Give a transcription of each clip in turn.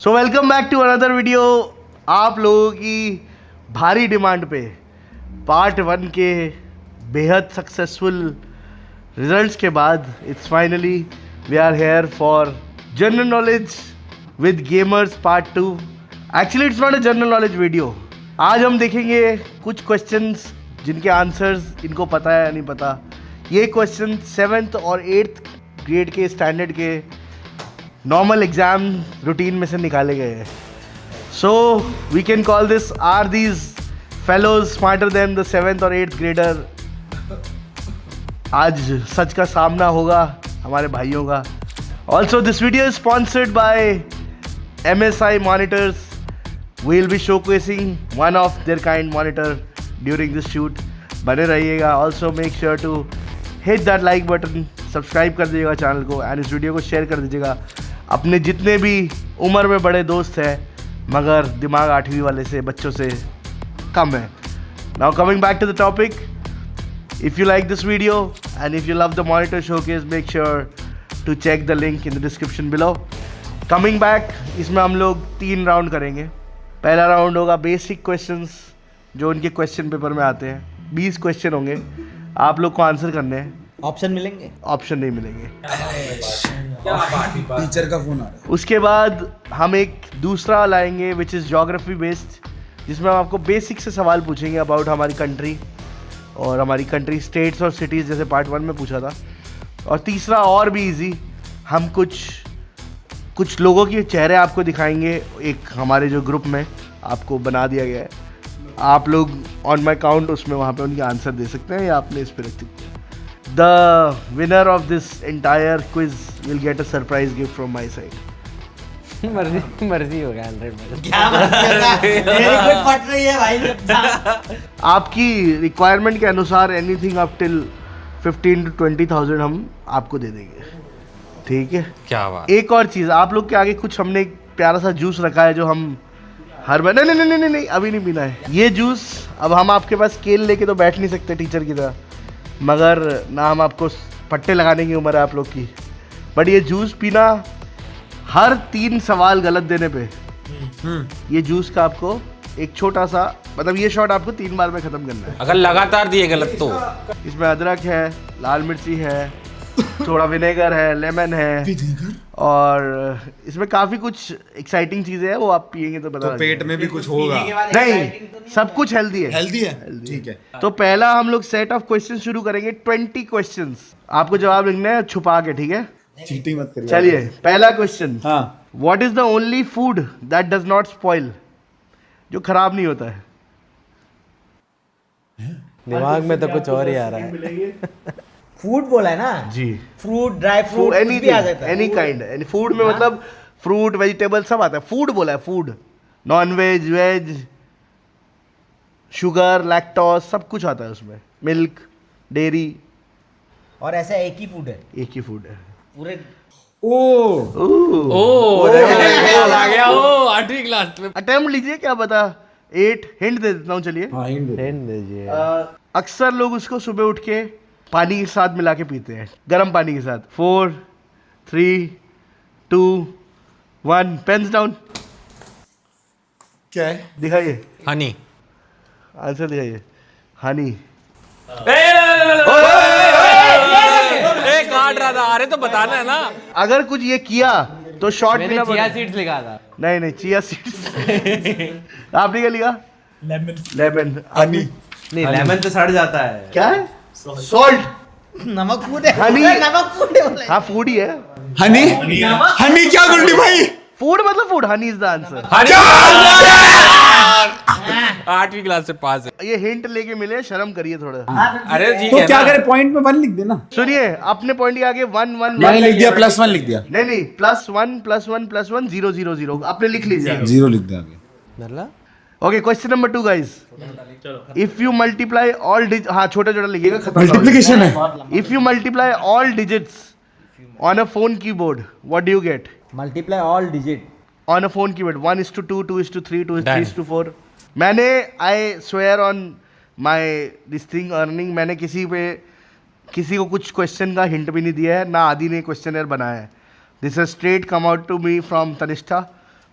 So welcome back to another video. आप लोगों की भारी डिमांड पे पार्ट 1 के बेहद सक्सेसफुल रिजल्ट्स के बाद it's finally we are here for general knowledge with gamers part 2। Actually it's not a general knowledge video. आज हम देखेंगे कुछ क्वेश्चंस जिनके आंसर्स इनको पता है या नहीं पता। ये क्वेश्चन 7th और 8th ग्रेड के स्टैंडर्ड के नॉर्मल एग्जाम रूटीन में से निकाले गए हैं। So we can call this are these fellows smarter than the 7th और 8th ग्रेडर। आज सच का सामना होगा हमारे भाइयों का। Also this video is sponsored by MSI monitors. We'll be showcasing one of their kind monitor during this shoot. बने रहिएगा। Also make sure to hit that like button, subscribe कर दीजिएगा चैनल को एंड इस वीडियो को share कर दीजिएगा अपने जितने भी उम्र में बड़े दोस्त हैं मगर दिमाग 8वीं वाले से बच्चों से कम है। Now coming back to the topic, if you like this video and if you love the monitor showcase make sure to check the link in the description below. Coming back, इसमें हम लोग 3 राउंड करेंगे। पहला round होगा basic questions जो उनके question paper में आते हैं। 20 क्वेश्चन होंगे, आप लोग को आंसर करने हैं। ऑप्शन मिलेंगे? ऑप्शन नहीं मिलेंगे। टीचर का फोन आ रहा है। उसके बाद हम एक दूसरा लाएंगे विच इज़ ज्योग्राफी बेस्ड, जिसमें हम आपको बेसिक से सवाल पूछेंगे अबाउट हमारी कंट्री और हमारी कंट्री स्टेट्स और सिटीज़, जैसे पार्ट 1 में पूछा था। और तीसरा और भी इजी, हम कुछ लोगों के चेहरे आपको दिखाएंगे। एक हमारे जो ग्रुप में आपको बना दिया गया है, आप लोग ऑन माई काउंट उसमें वहाँ पे उनके आंसर दे सकते हैं या आपने इस पर रख सकते हैं। The winner of this entire quiz will get a surprise gift from my side. मर्जी होगा 100%। क्या मेरी फट रही है भाई। आपकी रिक्वायरमेंट के अनुसार एनीथिंग अप टिल 15 to 20,000 हम आपको दे देंगे, ठीक है? क्या बात। एक और चीज़, आप लोग के आगे कुछ हमने एक प्यारा सा जूस रखा है जो हम हर बार नहीं अभी नहीं पीना है ये जूस। अब हम आपके पास स्केल लेके तो बैठ नहीं सकते टीचर की तरह, मगर ना हम आपको पट्टे लगाने की उम्र है आप लोग की, बट ये जूस पीना हर 3 सवाल गलत देने पे ये जूस का आपको एक छोटा सा, मतलब ये शॉट आपको 3 बार में ख़त्म करना है। अगर लगातार दिए गलत तो इसमें अदरक है, लाल मिर्ची है, थोड़ा विनेगर है, लेमन है और इसमें काफ़ी कुछ एक्साइटिंग चीज़ें हैं, वो आप पियेंगे तो पता तो पेट में भी कुछ होगा? नहीं, सब कुछ हेल्दी है। हेल्दी है, ठीक है। तो पहला हम लोग सेट ऑफ क्वेश्चन शुरू करेंगे। 20 क्वेश्चंस आपको जवाब लिखना है छुपा के, ठीक है? चीटिंग मत करिए। चलिए पहला क्वेश्चन, हाँ। What is the only food that does not spoil, जो खराब नहीं होता है? दिमाग में तो कुछ और ही आ रहा है। फूड बोला है ना जी, फ्रूट, ड्राई फ्रूट, कुछ भी आ जाता है। एनी काइंड, एनी फूड में मतलब फ्रूट, वेजिटेबल सब आता है। फूड बोला है, food, non veg, veg, sugar, lactose सब कुछ आता है उसमें, मिल्क, डेयरी, और ऐसा एक ही फूड है एक ही फूड है पूरे। ओ आ गया ओ 8वीं क्लास में। अटेम्प्ट लीजिए, क्या पता। 8 हिंट दे देता हूँ, चलिए। हाँ, हिंट दीजिए। अक्सर लोग उसको सुबह उठ के पानी के साथ मिला के पीते हैं, गर्म पानी के साथ। 4 3 2 1 पेन्स डाउन। क्या है? दिखाइए हनी। आंसर, दिखाइए। हनी। काट रहा था, अरे तो बताना है ना। अगर कुछ ये किया तो शॉर्ट मैंने पीना चिया पड़ेगा। सीड्स लिखा था। नहीं, चिया सीड्स। आपने क्या लिखा? लेमन। हनी। नहीं, लेमन तो सड़ जाता है। क्या है? सॉल्ट। नमक फूड है। हनी। नमक फूड है बोला है। हाँ, फूड ही है। हनी? हनी क्या गुंडी भाई? फूड मतलब food, honey is the answer. 8वीं क्लास से पास है। ये हिंट लेके मिले, शर्म करिए थोड़ा। अरे जी तो क्या करे, पॉइंट में 1 लिख देना। सुनिए, अपने पॉइंट के आगे 1 1 मैंने लिख दिया, +1 लिख दिया। नहीं, +1 +1 +1 0 0 0 आपने लिख लीजिए। 0 लिख दिया आगे। मतलब okay, question number 2 guys. If you multiply all digit, हाँ छोटा छोटा लिखिएगा, खत्म। मल्टीप्लिकेशन है। If you multiply all digits on a phone keyboard, what do you get? Multiply all digit on a phone keyboard 1:2 2:3 2:3:4। मैंने, I swear on my this thing earning, मैंने किसी को कुछ क्वेश्चन का हिंट भी नहीं दिया है, ना आदि ने क्वेश्चनर बनाया है। This is straight come out to me from Tanishtha.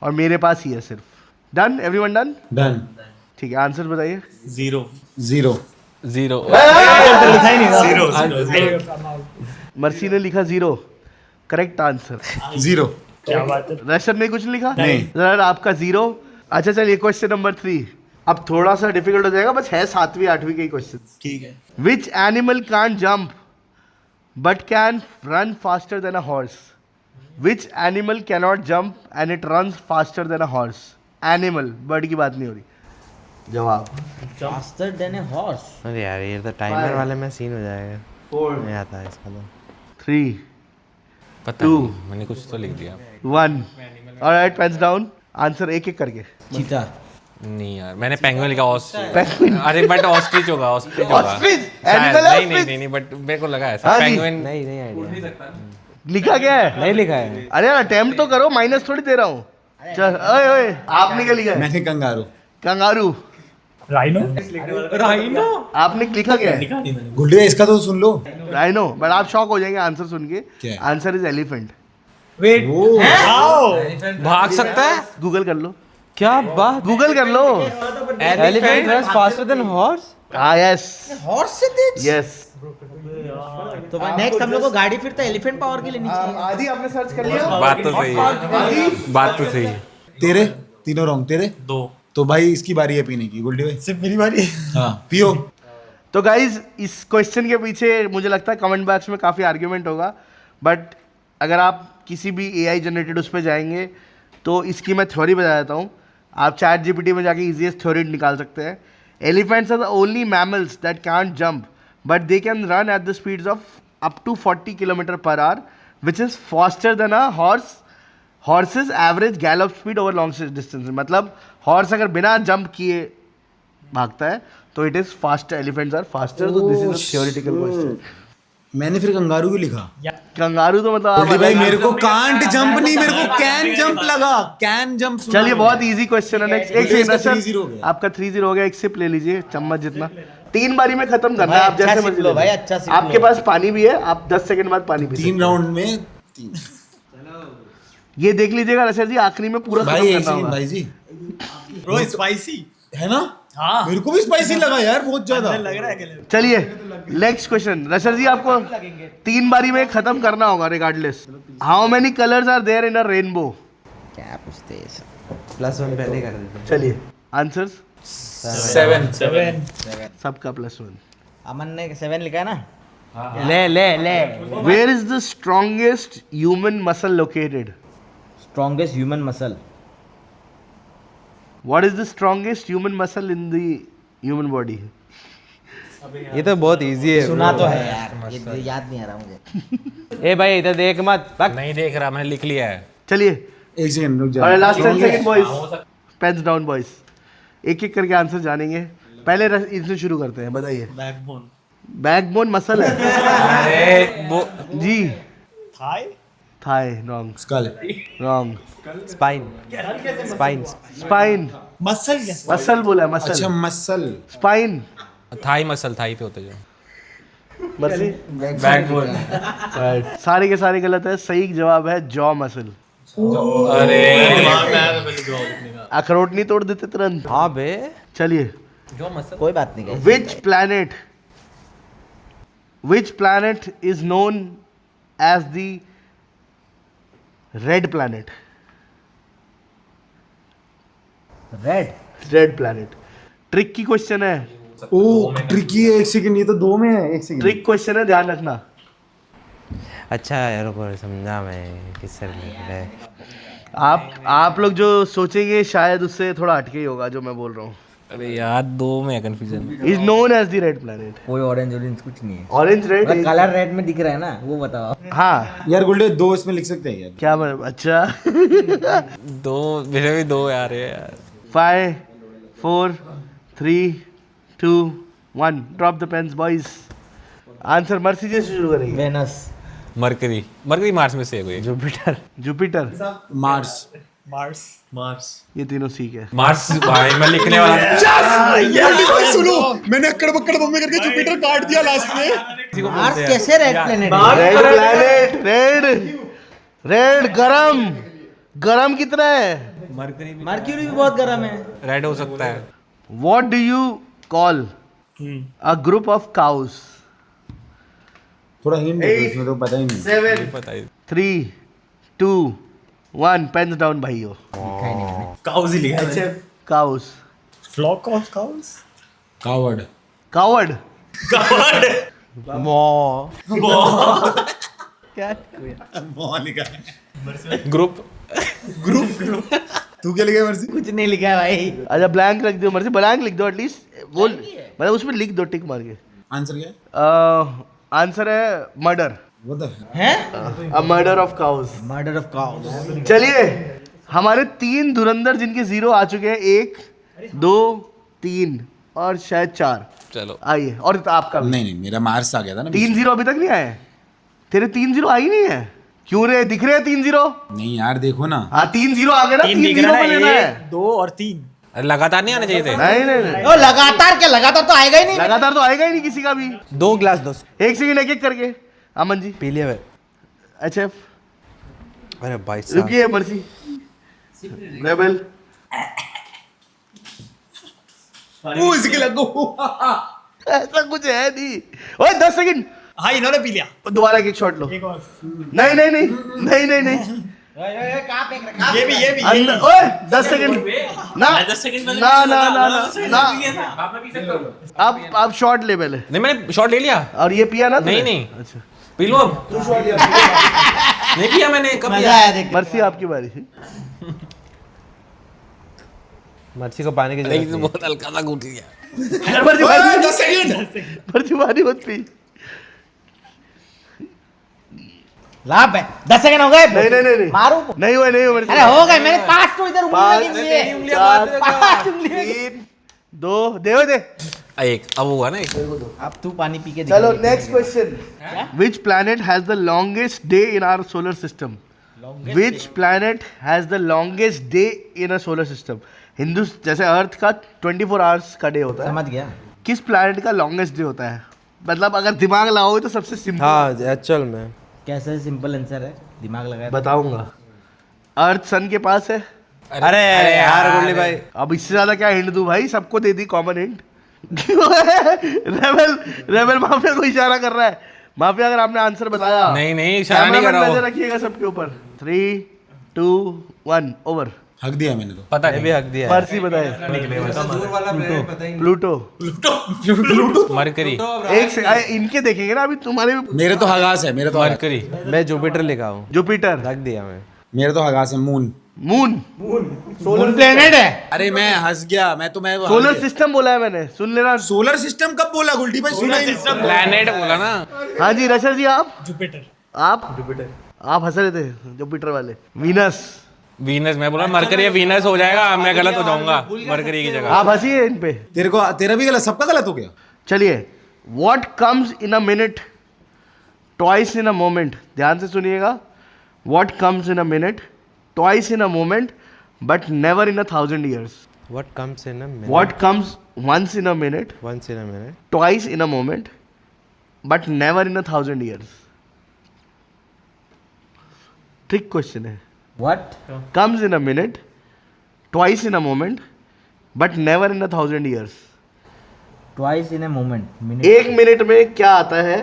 और मेरे पास ही है सिर्फ। Done, everyone done? डन। ठीक है, आंसर बताइए। जीरो। जीरो। मर्सी ने लिखा 0, करेक्ट आंसर। जीरो। रशर ने कुछ नहीं लिखा? नहीं। सर आपका 0। अच्छा चलिए क्वेश्चन नंबर 3, अब थोड़ा सा डिफिकल्ट हो जाएगा, बस है 7वीं 8वीं के क्वेश्चन। ठीक है। Which animal can't jump but can run faster than a horse? Which animal cannot jump and it run faster than a horse? Animal, bird की बात नहीं हो रही। जवाब Faster than a horse. अरे यार ये तो टाइमर वाले में सीन हो जाएगा। 4 नहीं आता है इसका तो। 3 पता Two. नहीं, मैंने कुछ तो लिख दिया। 1 ऑलराइट, पेन्स डाउन। आंसर एक एक करके। Cheetah. नहीं यार, मैंने पेंगुइन लिखा। Penguin. अरे बट ऑस्ट्रिच होगा, ऑस्ट्रिच होगा। Ostrich? शायद। Animal है नहीं ostrich? नहीं नहीं, बट मेरे को लगा हाँ ऐसा जी। पेंगुइन। नहीं आइडिया। लिखा क्या है? नहीं लिखा है। अरे यार अटेम्प्ट तो करो, माइनस थोड़ी दे रहा हूँ। चल ओए ओए, आपने क्या लिखा है? मैंने कंगारू। कंगारू। राइनो। आपने लिखा क्या है? गुड्डे इसका तो सुन लो। आई नो, बट आप शॉक हो जाएंगे आंसर सुन के। क्या है? Answer is elephant. वेट। भाग सकता है? गूगल कर लो, क्या बात? गूगल कर लो। Elephant runs faster than horse? हाँ यस Horse से तेज? यस। तो भाई नेक्स्ट हम लोग को गाड़ी फिर तो एलिफेंट पावर की लेनी चाहिए। आदि आपने सर्च कर लिया? बात तो सही है, बात तो सही है। तेरे तीनों रॉन्ग। तेरे 2। तो भाई इसकी बारी है पीने की। गुड्डे भाई सिर्फ मेरी बारी। हाँ पियो। तो गाइज इस क्वेश्चन के पीछे मुझे लगता है कमेंट बॉक्स में काफ़ी आर्ग्यूमेंट होगा, बट अगर आप किसी भी AI जनरेटेड उस पर जाएंगे तो इसकी मैं थ्योरी बता देता हूँ। आप चैट GPT में जाके ईजीएस्ट थ्योरी निकाल सकते हैं। Elephants are the only mammals that can't jump but they can run at the speeds of up to 40 km/h which is faster than a horse. Horses average gallop speed over long distance. मतलब horse अगर बिना jump किए भागता है तो it is faster, elephants are faster. तो this is a theoretical question. मैंने फिर कंगारू क्यों लिखा? कंगारू तो मतलब गुड्डे आप भाई मेरे को कांट जंप नहीं, मेरे को कैन जंप लगा। Can jump. चलिए बहुत इजी क्वेश्चन है। नेक्स्ट एक इसका सेकंड 3-0 हो गया। आपका 3-0 हो गया। एक सिप ले लीजिए, चम्मच जितना। 3 बारी में खत्म करना है। आप अच्छा जैसे सिप मर्जी लो ले भाई, लो। अच्छा सिप आपके लो। पास पानी भी है, आप 10 सेकंड बाद पानी पी 3 सकते हैं। राउंड में 3। ये देख लीजिएगा रशर जी, आखिरी में पूरा भाई खत्म एक करना सेकंड होगा। भाई जी। ब्रो स्पाइसी है ना? हाँ। मेरे को भी स्पाइसी लगा यार, बहुत ज्यादा लग रहा है। चलिए नेक्स्ट क्वेश्चन। रशर जी आपको 3 बारी में खत्म करना होगा regardless. How many colours are there in a rainbow? क्या पूछते हैं सब? +1 पहले कर देते। चलिए आंसर्स 7 सबका +1। अमन ने 7 लिखा है ना? ले Where is the strongest human muscle located? Strongest human muscle. What is the strongest human muscle in the human body? ये तो बहुत इजी है। सुना तो है यार, ये याद नहीं आ रहा मुझे। ए भाई इधर देख मत भाग। नहीं देख रहा, मैंने लिख लिया है। चलिए एक सेकंड रुक जा। और last 10 second boys, pens down boys. एक एक करके आंसर जानेंगे। पहले इनसे शुरू करते हैं, बताइए। बैकबोन। बैकबोन मसल है अरे वो जी। Thigh. Thigh wrong skull. Wrong. Spine. Spine muscle क्या? मसल बोला है, अच्छा muscle. Muscle. Spine thigh muscle, thigh पे होते जो। मर्सी। बैकबोन। राइट, सारे के सारे गलत है। सही जवाब है जॉ मसल। अरे अखरोट नहीं तोड़ देते तुरंत। हाँ बे। चलिए कोई बात नहीं guys. which planet is known as the red planet? red planet trick की क्वेश्चन है। ओ ट्रिकी है। एक सेकंड, ये तो 2 में है। एक सेकंड। ट्रिक क्वेश्चन है, ध्यान रखना। अच्छा यार को समझा मैं किससे रिलेटेड है। आप लोग जो सोचेंगे शायद उससे थोड़ा हटके ही होगा जो मैं बोल रहा हूँ। अरे यार 2 में है confusion. Is known as the red planet. कोई ऑरेंज ऑरेंज कुछ नहीं है। ऑरेंज रेड कलर रेड में दिख रहा है ना, वो बताओ। हाँ यार गुल्डे 2 इसमें लिख सकते हैं यार। क्या अच्छा 2 मेरे भी 2 आ रहे हैं यार। 5 4 3 2 1 drop the pens boys. Answer Mercy ji से शुरू करेंगे। वेनस। मरकरी। मरकरी मार्स में से है कोई। Jupiter Mars. मार्स। ये तीनों सीख है। मार्स भाई मैं लिखने वाला था। सुनो, मैंने अक्कड़ बक्कड़ बम्बे करके जुपिटर काट दिया लास्ट में। मार्स कैसे red planet? Red planet, red गरम गरम कितना है? मर्क्यूरी भी बहुत गर्म है। रेड हो सकता है। What do you call a group of cows? थोड़ा हिंट दे दो, इसमें तो पता ही नहीं। 7 बताइए। 3 2 1 पेन्स डाउन भाइयों। काउज ही लिखा है। Cows. Flock of cows. Coward. Coward. मॉ लिखा है। ग्रुप। तू क्या लिखा है मर्सी? कुछ नहीं लिखा है भाई। अच्छा ब्लैंक रख दो मर्जी, ब्लैंक लिख दो एटलीस्ट। वो मतलब उसमें लिख दो टिक मार के। आंसर क्या है? आंसर है मर्डर। What the हैं? A murder of cows. Murder of cows. चलिए हमारे 3 धुरंधर जिनके 0 आ चुके हैं, 1 2 3 और शायद 4। चलो आइए, और आपका भी। नहीं नहीं, मेरा मार्क्स आ गया था ना। 3-0 अभी तक नहीं आए। तेरे 3-0 आई नहीं है क्यों रे? दिख रहे हैं 3-0? नहीं यार, देखो ना। हाँ 3-0 आ गए ना, 3-0 पे लेना है। 2 और 3। अरे लगातार नहीं आने चाहिए थे। नहीं नहीं नहीं, ओ लगातार क्या? लगातार तो आएगा ही नहीं। लगातार तो आएगा ही नहीं किसी का भी। 2 ग्लास दो। 1 सेकंड एक एक करके। अमन जी पी लिया भाई। अच्छा अरे भाई साहब रुकिए मर्सी रेबल। इसके लगो। ऐसा कुछ है नहीं। ओए 10 सेकंड हाँ इन्होंने पी लिया। दोबारा एक शॉट लो। एक और। नहीं नहीं नहीं नहीं नहीं नहीं ये भी अंदर। ओए 10 सेकंड ना 10 सेकंड ना ना ना ना ना। अब शॉट ले पहले। नहीं मैंने शॉट ले लिया। और ये पिया ना नहीं तूने? नहीं अच्छा पी लो अब। नहीं पिया मैंने, कब मजा पिया? आया देख के। मर्सी आपकी बारी। मर्सी को पानी की जरूरत नहीं नहीं। बहुत हल्का सा घूट लिया। मर्सी बारी 10 सेकंड। मर्सी बारी मत पी। लाभ है। 10 सेकंड हो गए। नहीं नहीं नहीं नहीं मारू। नहीं हुआ नहीं हुआ मर्सी। अरे हो गए। मैंने 5 तो इधर उंगली 5 लगी हुई है। 4 पाँच उंगली 3 2 दे दे। एक अब हुआ ना एक। अब तू पानी पी के चलो next question. Which planet has the longest day in our solar system? Which planet has the longest day in a solar system? हिंदू जैसे अर्थ का 24 आवर्स का डे होता है, समझ गया। किस प्लैनेट का लॉन्गेस्ट डे होता है? मतलब अगर दिमाग लगाओगे तो सबसे सिंपल हाँ एक्चुअल में कैसे सिंपल आंसर है? दिमाग लगाया। बताऊंगा। अर्थ सन के पास है। अरे यार गुल्ली भाई अब इससे ज्यादा क्या हिंट दूं भाई? सबको दे दी common hint. Rebel Rebel mafia को इशारा कर रहा है। माफिया अगर आपने आंसर बताया नहीं नहीं इशारा नहीं कर कैमरामैन रहा नजर हूँ। रखिएगा सबके ऊपर। 3 2 1 ओवर। हक दिया मैंने तो। पता ये भी नहीं। हक दिया है। मर्सी बताए। प्लूटो। मरकरी। एक से इनके देखेंगे ना अभी तुम्हारे। मेरे तो हगास है, मेरे तो मरकरी। मैं जुपिटर लिखा हूँ। जुपिटर। रख दिया मैं। मेरे तो हगास है। मून। मून। सोलर प्लेनेट है। अरे मैं हंस गया। मैं सोलर सिस्टम बोला है मैंने, सुन लेना। सोलर सिस्टम कब बोला गुल्टी भाई? सुना ही नहीं। प्लैनेट बोला ना। हाँ जी रशर जी आप जुपिटर। आप हंस रहे थे जुपिटर वाले। वीनस। वीनस मैं बोला मरकरी या वीनस हो जाएगा, मैं गलत हो जाऊंगा मरकरी की जगह। आप हंसिए इन पे। तेरा भी गलत, सबका गलत हो गया। चलिए what comes in a minute twice in a moment? ध्यान से सुनिएगा। What comes in a minute twice in a moment but never in 1000 years? What comes in a minute? What comes once in a minute, Once in a minute. twice in a moment, but never in 1000 years? Trick question है. What? Comes in a minute, twice in a moment, but never in 1000 years. Twice in a moment. Minute. 1 minute में क्या आता है?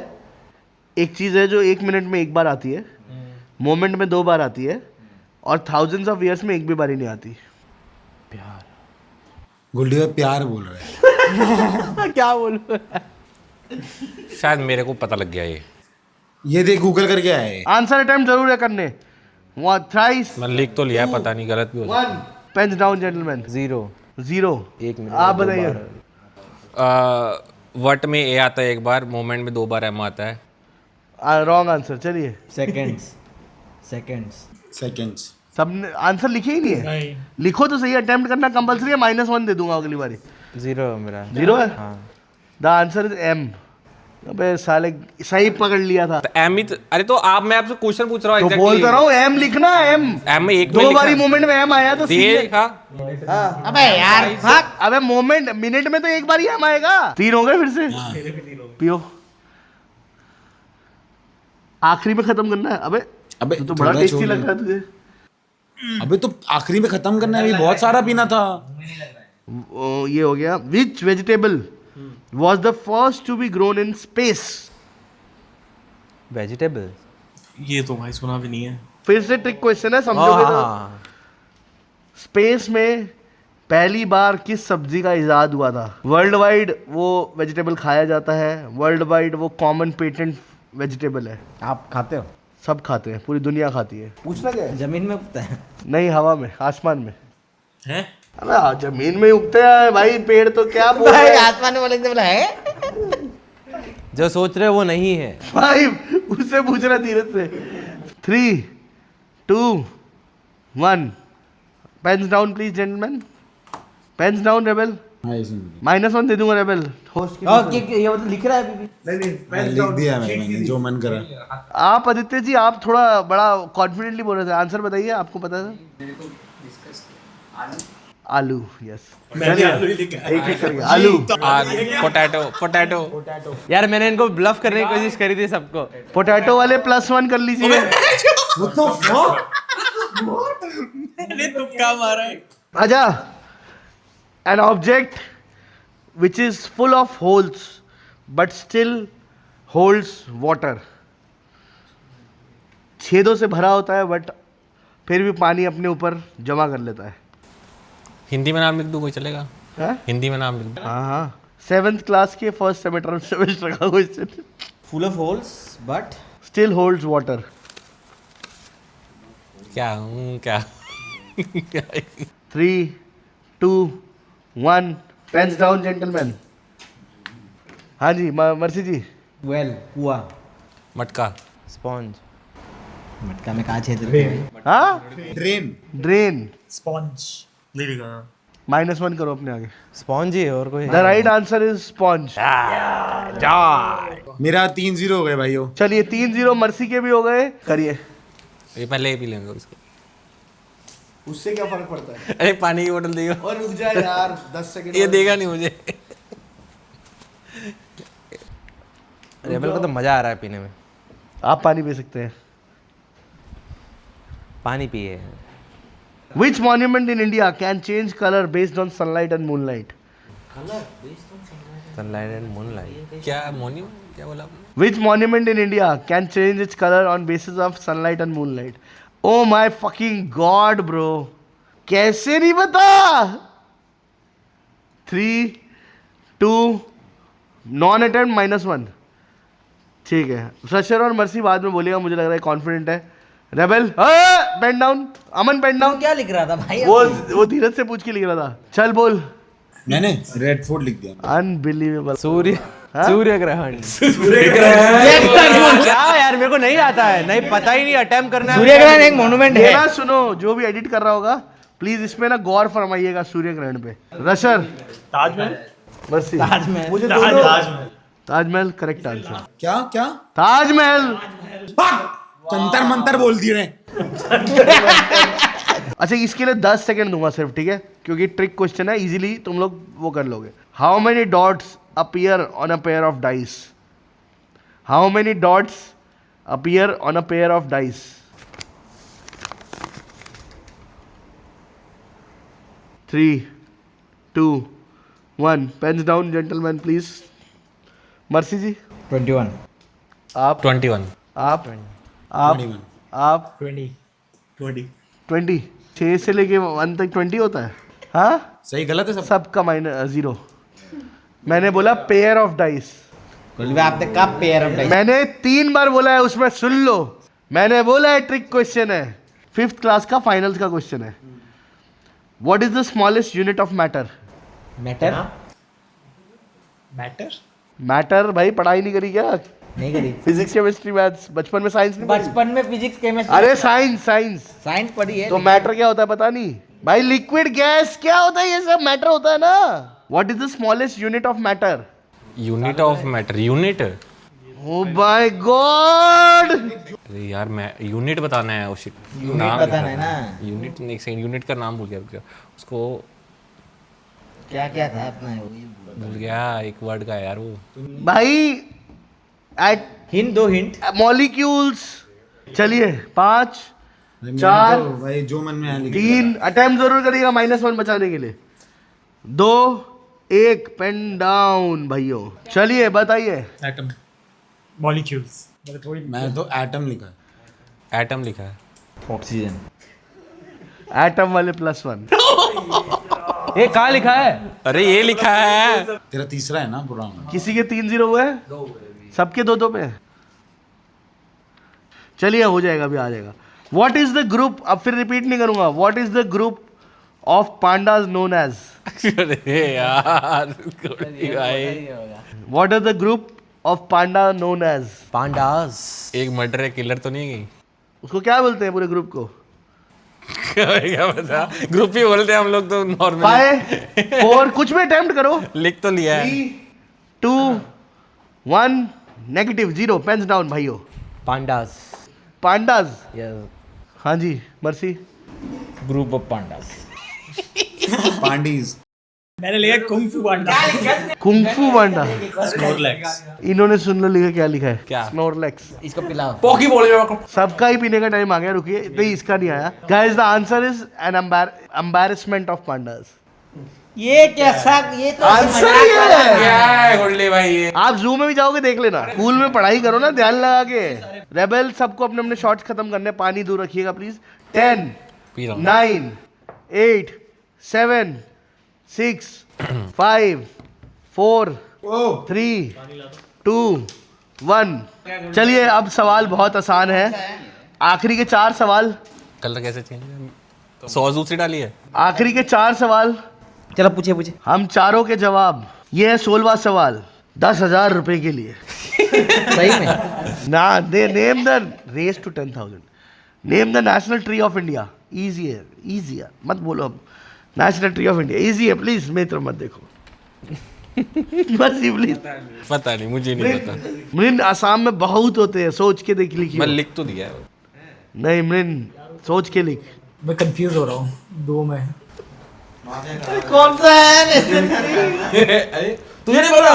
एक चीज है जो 1 minute में एक बार आती है, मोमेंट में 2 बार आती है, और thousands of years में एक भी बारी नहीं आती. गुल्डी भाई प्यार बोल रहा है। क्या बोलूं? शायद मेरे को पता लग गया ये देख गूगल करके आया है। आंसर अटेम्प्ट जरूर है करने. थ्राइस. मैं लिख तो लिया है, पता नहीं गलत भी हो सकता 1 पेन्स डाउन जेंटलमैन. 0. 1 मिनट. आप बताइए. है। वट में ए आता है एक बार, मोमेंट में 2 बार एम आता है। Wrong answer. चलिए Seconds. Seconds. सेकंड्स। सबने आंसर लिखे ही नहीं है. लिखो तो सही. अटेम्प्ट करना कंपलसरी है. -1 दे दूंगा अगली बारी. 0 मेरा. 0 है. हाँ. The answer is M. अबे साले सही पकड़ लिया था. तो एम ही अरे तो आप, मैं आपसे क्वेश्चन पूछ रहा हूँ तो बोलता रहा हूँ एम लिखना. एम एम में एक में 2 लिखा बारी है। मोमेंट में एम आया तो देखा अबे यार fuck. अबे मोमेंट मिनट में तो एक बार ही एम आएगा. 3 हो गए फिर से. पियो. आखिरी में खत्म करना है. अबे अबे तो बड़ा थोड़ा टेस्टी छोड़ लग दे। रहा है तुझे. अबे तो आखिरी में खत्म करना है, अभी बहुत सारा पीना था। ये हो गया। Which vegetable was the first to be grown in space? Vegetable. ये तो भाई सुना भी नहीं है। फिर से ट्रिक क्वेश्चन है, समझोगे तो। स्पेस में पहली बार किस सब्जी का इजाद हुआ था? वर्ल्ड वाइड वो वेजिटेबल खाया जाता है, वर्ल्ड वाइड वो कॉमन पेटेंट वेजिटेबल है। आप खाते हो? सब खाते हैं, पूरी दुनिया खाती है। पूछना क्या है? जमीन में उगता है? नहीं, हवा में, आसमान में। हैं? अबे जमीन में उगते हैं भाई पेड़, तो क्या बोल रहे भाई हैं? आसमान में बोला है। जो सोच रहे वो नहीं है। भाई उससे पूछ रहा धीरे से। 3, 2, 1 pens down please gentleman, pens down rebel. -1 दे दूंगा रेबल। होस्ट की ये मतलब लिख रहा है अभी भी? नहीं लिख दिया मैंने जो मन करा। आप आदित्य जी, आप थोड़ा बड़ा कॉन्फिडेंटली बोल रहे थे। आंसर बताइए, आपको पता था? आलू। यस, एक ही करके आलू। Potato potato. यार मैंने इनको ब्लफ करने की कोशिश करी थी सबको। पोटैटो वाले +1 कर लीजिए। तुक्का मारा है। आजा। An object which is full of holes but still holds water. छेदों से भरा होता है बट फिर भी पानी अपने ऊपर जमा कर लेता है। हिंदी में नाम लिख दूं, कोई चलेगा? हाँ हिंदी में नाम लिख दूं। हाँ, 7th क्लास के फर्स्ट सेमेस्टर का question. Full of holes but still holds water. क्या क्या 3, 2, 1 पेन्स डाउन जेंटलमैन। हाँ जी, मर्सी जी। वेल, कुआ। मटका। स्पॉन्ज। मटका में कहाँ छेद रहते हैं? हाँ, ड्रेन। ड्रेन। स्पॉन्ज नहीं लिखा। -1 करो अपने आगे। स्पॉन्ज ही है, और कोई? The right answer is sponge. मेरा 3-0 हो गए भाइयों। चलिए 3-0 मर्सी के भी हो गए। करिए। ये पहले ही पी लेंगे उसको। उससे क्या फर्क पड़ता है? अरे पानी की बोतल देगा। और रुक जा यार 10 सेकंड। ये देगा नहीं मुझे। रेबल को तो मजा आ रहा है पीने में। आप पानी पी सकते हैं। पानी पिए। Which monument in India can change color based on sunlight and moonlight? Sunlight and moonlight. क्या मोन्यू क्या बोला आपने? Which monument in India can change its color on basis of sunlight and moonlight? Oh my fucking god, bro. कैसे नहीं पता? 3, 2, non attempt -1। ठीक है, fresher और मर्सी बाद में बोलेगा, मुझे लग रहा है कॉन्फिडेंट है। Rebel pen down. Aman pen down. क्या लिख रहा था भाई? वो धीरज से पूछ के लिख रहा था। चल बोल। मैंने रेड फूड लिख दिया। अनबिलीवेबल। सूर्य ग्रहण। क्या यार, मेरे को नहीं आता है, नहीं पता ही नहीं। अटेम्प्ट करना है। सूर्य ग्रहण एक मॉन्यूमेंट है। ना सुनो, जो भी एडिट कर रहा होगा प्लीज इसमें ना गौर फरमाइएगा सूर्य ग्रहण पे। रशर। ताजमहल। मर्सी। ताजमहल। मुझे ताजमहल। Taj Mahal correct answer. क्या क्या? ताजमहल। तंतर मंतर बोल दिए रे। अच्छा, इसके लिए 10 सेकंड दूंगा सिर्फ, ठीक है? क्योंकि ट्रिक क्वेश्चन है, इजीली तुम लोग वो कर लोगे। How many dots appear on a pair of dice? How many dots appear on a pair of dice? 3, 2, 1 pens down gentleman please. Mercy ji. 21। आप 21। आप 20। 20। 6 से लेके 1 तक 20 होता है। हाँ, सही गलत है सब? सबका -0। मैंने बोला पेयर ऑफ डाइस। आपने कब पेयर ऑफ डाइस? मैंने 3 बार बोला है, उसमें सुन लो। मैंने बोला है ट्रिक क्वेश्चन है, 5th क्लास का फाइनल्स का क्वेश्चन है। What is the smallest unit of matter? Matter. Matter भाई पढ़ाई नहीं करी क्या? नहीं करी। फिजिक्स केमिस्ट्री मैथ्स बचपन में, साइंस नहीं पढ़ी? बचपन में फिजिक्स केमिस्ट्री। अरे साइंस पढ़ी है तो मैटर क्या होता है पता नहीं भाई? लिक्विड गैस क्या होता है, ये सब मैटर होता है ना। What is the smallest unit of matter? Unit of matter. Unit. Oh my God. अरे यार मैं यूनिट बताना है। उसी यूनिट बताना है ना। यूनिट एक सेकंड, यूनिट का नाम भूल गया उसको। क्या था अपना? भूल गया, एक वर्ड का है यार वो। भाई एट हिंट दो, हिंट। मॉलिक्यूल्स। चलिए 5, मैंने चार, तो भाई जो मन में आया लिख 3 अटेम्प्ट जरूर करिएगा -1 बचाने के लिए। 2 1 पेन डाउन भाइयों। चलिए बताइए। एटम मॉलिक्यूल्स मैं तो एटम लिखा है। एटम लिखा है। ऑक्सीजन। एटम वाले +1। ये कहाँ लिखा है? अरे ये लिखा है। तेरा तीसरा है ना पूरा। किसी के 3-0 हुए हैं, सबके 2-2 पे। चलिए हो जाएगा, अभी आ जाएगा। व्हाट इज द ग्रुप, अब फिर रिपीट नहीं करूंगा। What is the group of pandas known as? अरे यार गोल्डी भाई, what is the group of panda known as? Pandas. एक मर्डर किलर तो नहीं गई? उसको क्या बोलते हैं पूरे ग्रुप को? क्या पता, ग्रुप ही बोलते हैं हम लोग तो नॉर्मल। 5 4 कुछ भी अटेम्प्ट करो। लिख तो लिया है। 3 2 1 -0 पेन्स डाउन भाइयों। पांडास। पांडाज। यस। हाँ जी मर्सी। Group of pandas. पांडीज। मैंने लिखा कुंग फू पांडा। कुंफू पांडा। स्नोरलैक्स। इन्होंने सुन लो लिखा, क्या लिखा है? क्या? स्नोरलेक्स। इसको पिलाओ। पोकी बोल रहे सबका ही पीने का टाइम आ गया, रुकिए। नहीं इसका नहीं आया। Guys the answer is an embarrassment of pandas. ये कैसा, ये तो आंसर मजाक ये वाला है। क्या है गोल्डी भाई ये? आप जू में भी जाओगे देख लेना। स्कूल में पढ़ाई करो ना ध्यान लगा के। रेबल सबको अपने अपने शॉट्स खत्म करने, पानी दूर रखिएगा प्लीज। 10 पी रहा हूँ। 9 8 7 6 5 4 3 2 1। चलिए अब सवाल बहुत आसान है। आखिरी के 4 सवाल। कलर कैसे चेंज? सॉस दूसरी डाली है। आखिरी के 4 सवाल चलो पूछे पूछे। हम चारों के जवाब। ये है 16वां सवाल 10,000 रुपए के लिए। सही में? ना दे name the race to 10,000। Name the national tree of India. Easy है, इजी है, मत बोलो अब। National tree of India easy है, प्लीज मेरी तरफ मत देखो। बस प्लीज। पता नहीं, मुझे नहीं पता। मृन आसाम में बहुत होते हैं, सोच के देख लिखिए। मैं लिख तो दिया है। नहीं मृन सोच के लिख। मैं कंफ्यूज हो रहा हूँ दो में। कौन सा है? तुझे नहीं पता?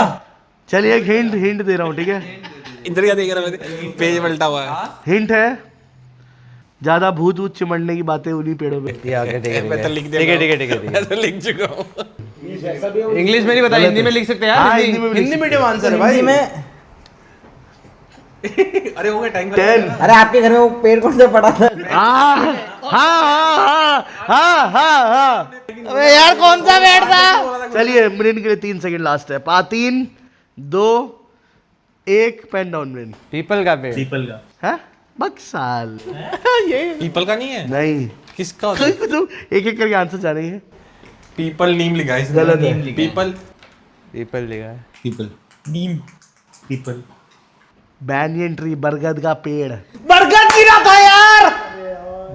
चलिए एक हिंट दे रहा हूँ, ठीक है? इधर क्या देख रहा है? पेज पलटा हुआ है। हिंट है, ज्यादा भूत ऊत चिमड़ने की बातें उन्हीं पेड़ों पे। ठीक है ठीक है मैं तो लिख दिया। ठीक है ठीक है ठीक है ठीक मैं तो लिख चुका हूँ। है। इंग्लिश में नहीं बता, हिंदी में लिख सकते हैं हाँ, यार। हिंदी में भी लिख हिंदी मीडियम आंसर है भाई। हिंदी में। अरे हो गया टाइम। 10 अरे आपके घर में वो पेड़ कौन सा पड़ा था? हाँ हाँ हाँ हाँ हाँ। अबे यार कौन सा पेड़ था? चलिए मृन के लिए 3 सेकंड लास्ट है। 3 2 1 पेन डाउन मृन। पीपल का पेड़। पीपल का। है बक्साल। पीपल का नहीं है? नहीं किसका होता है? तुम एक एक करके आंसर जानेंगे। पीपल नीम लिखा है इसमें। गलत है। पीपल। पीपल लिखा है। पीपल। नीम। पीपल। बैनियन ट्री बरगद का पेड़। बरगद गिरा था यार।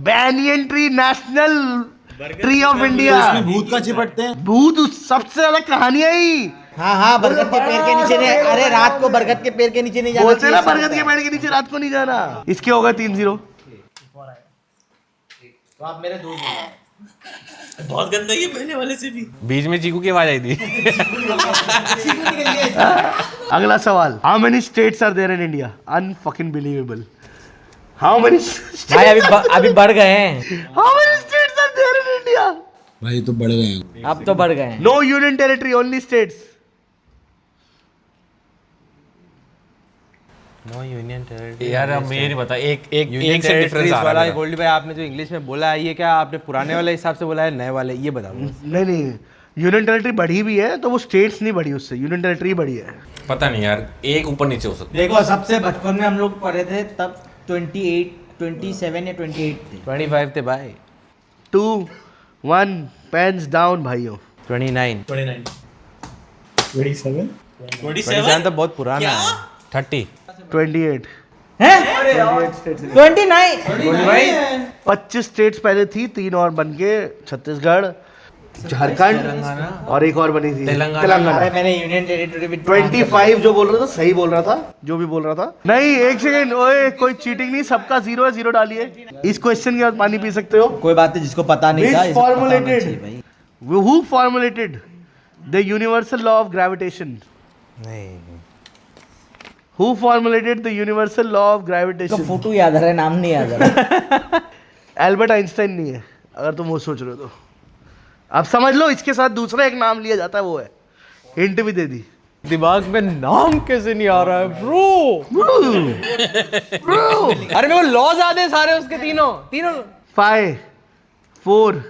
Banyan tree national tree of India. इसमें भूत का चिपटते हैं। भूत सबसे ज्यादा कहानियां ही हाँ हाँ, बरगद के पेड़ के नीचे नहीं। अरे रात को बरगद के पेड़ के नीचे नहीं जाना बोलते ना, चाहिए। बरगद के पेड़ के नीचे रात को नहीं जाना। इसके होगा 3-0। तो आप मेरे दोस्त। बहुत गंदा ये पहले वाले से भी। बीच में चीकू की आवाज आई थी। अगला सवाल। How many states are there in India? Unfucking believable. How many भाई अभी बढ़ गए हैं। How many states are there in India? भाई तो बढ़ गए हैं। अब तो बढ़ गए हैं। No union territory, only states. No union territory. यार अब मुझे नहीं पता। एक यूनियन से डिफरेंस आ रहा वाला है। गोल्डी भाई, आपने जो इंग्लिश में बोला है, ये क्या आपने पुराने वाले हिसाब से बोला है, नए वाले? ये बताओ। नहीं नहीं, यूनियन टेरिटरी बढ़ी भी है तो वो स्टेट्स नहीं बढ़ी उससे, यूनियन टेरिटरी बढ़ी है। पता नहीं यार, एक ऊपर नीचे हो सकता देखो सबसे बचपन में हम लोग पढ़े थे तब 27 या 28 थे। 25 थे भाई। 2 1 पेन्स डाउन भाइयों। 29। 27। 27 तो बहुत पुराना है। 30। 28। हैं? 29। 25 स्टेट्स पहले थी, 3 और बन के छत्तीसगढ़, झारखंड और एक और बनी थी तेलंगाना। अरे मैंने यूनियन टेरिटरी भी 25 जो बोल रहा था सही बोल रहा था, जो भी बोल रहा था। नहीं एक सेकंड, ओए कोई चीटिंग नहीं, सबका 0 है, 0 डालिए। इस क्वेश्चन के बाद पानी पी सकते हो। कोई बात नहीं, जिसको पता नहीं था Which इसको पता होना formulated? चाहिए भाई। Who formulated the universal law of gravitation? नहीं। Who formulated the universal law of इसको gravitation? फोटो याद आ रहा है, नाम नहीं याद आ रहा। एल्बर्ट आइंस्टाइन नहीं है, अगर तुम वो सोच रहे हो तो। अब समझ लो, इसके साथ दूसरा एक नाम लिया जाता है, वो है। हिंट भी दे दी। दिमाग में नाम कैसे नहीं आ रहा है ब्रो? अरे मेरे को लॉज याद है सारे उसके, तीनों 5 4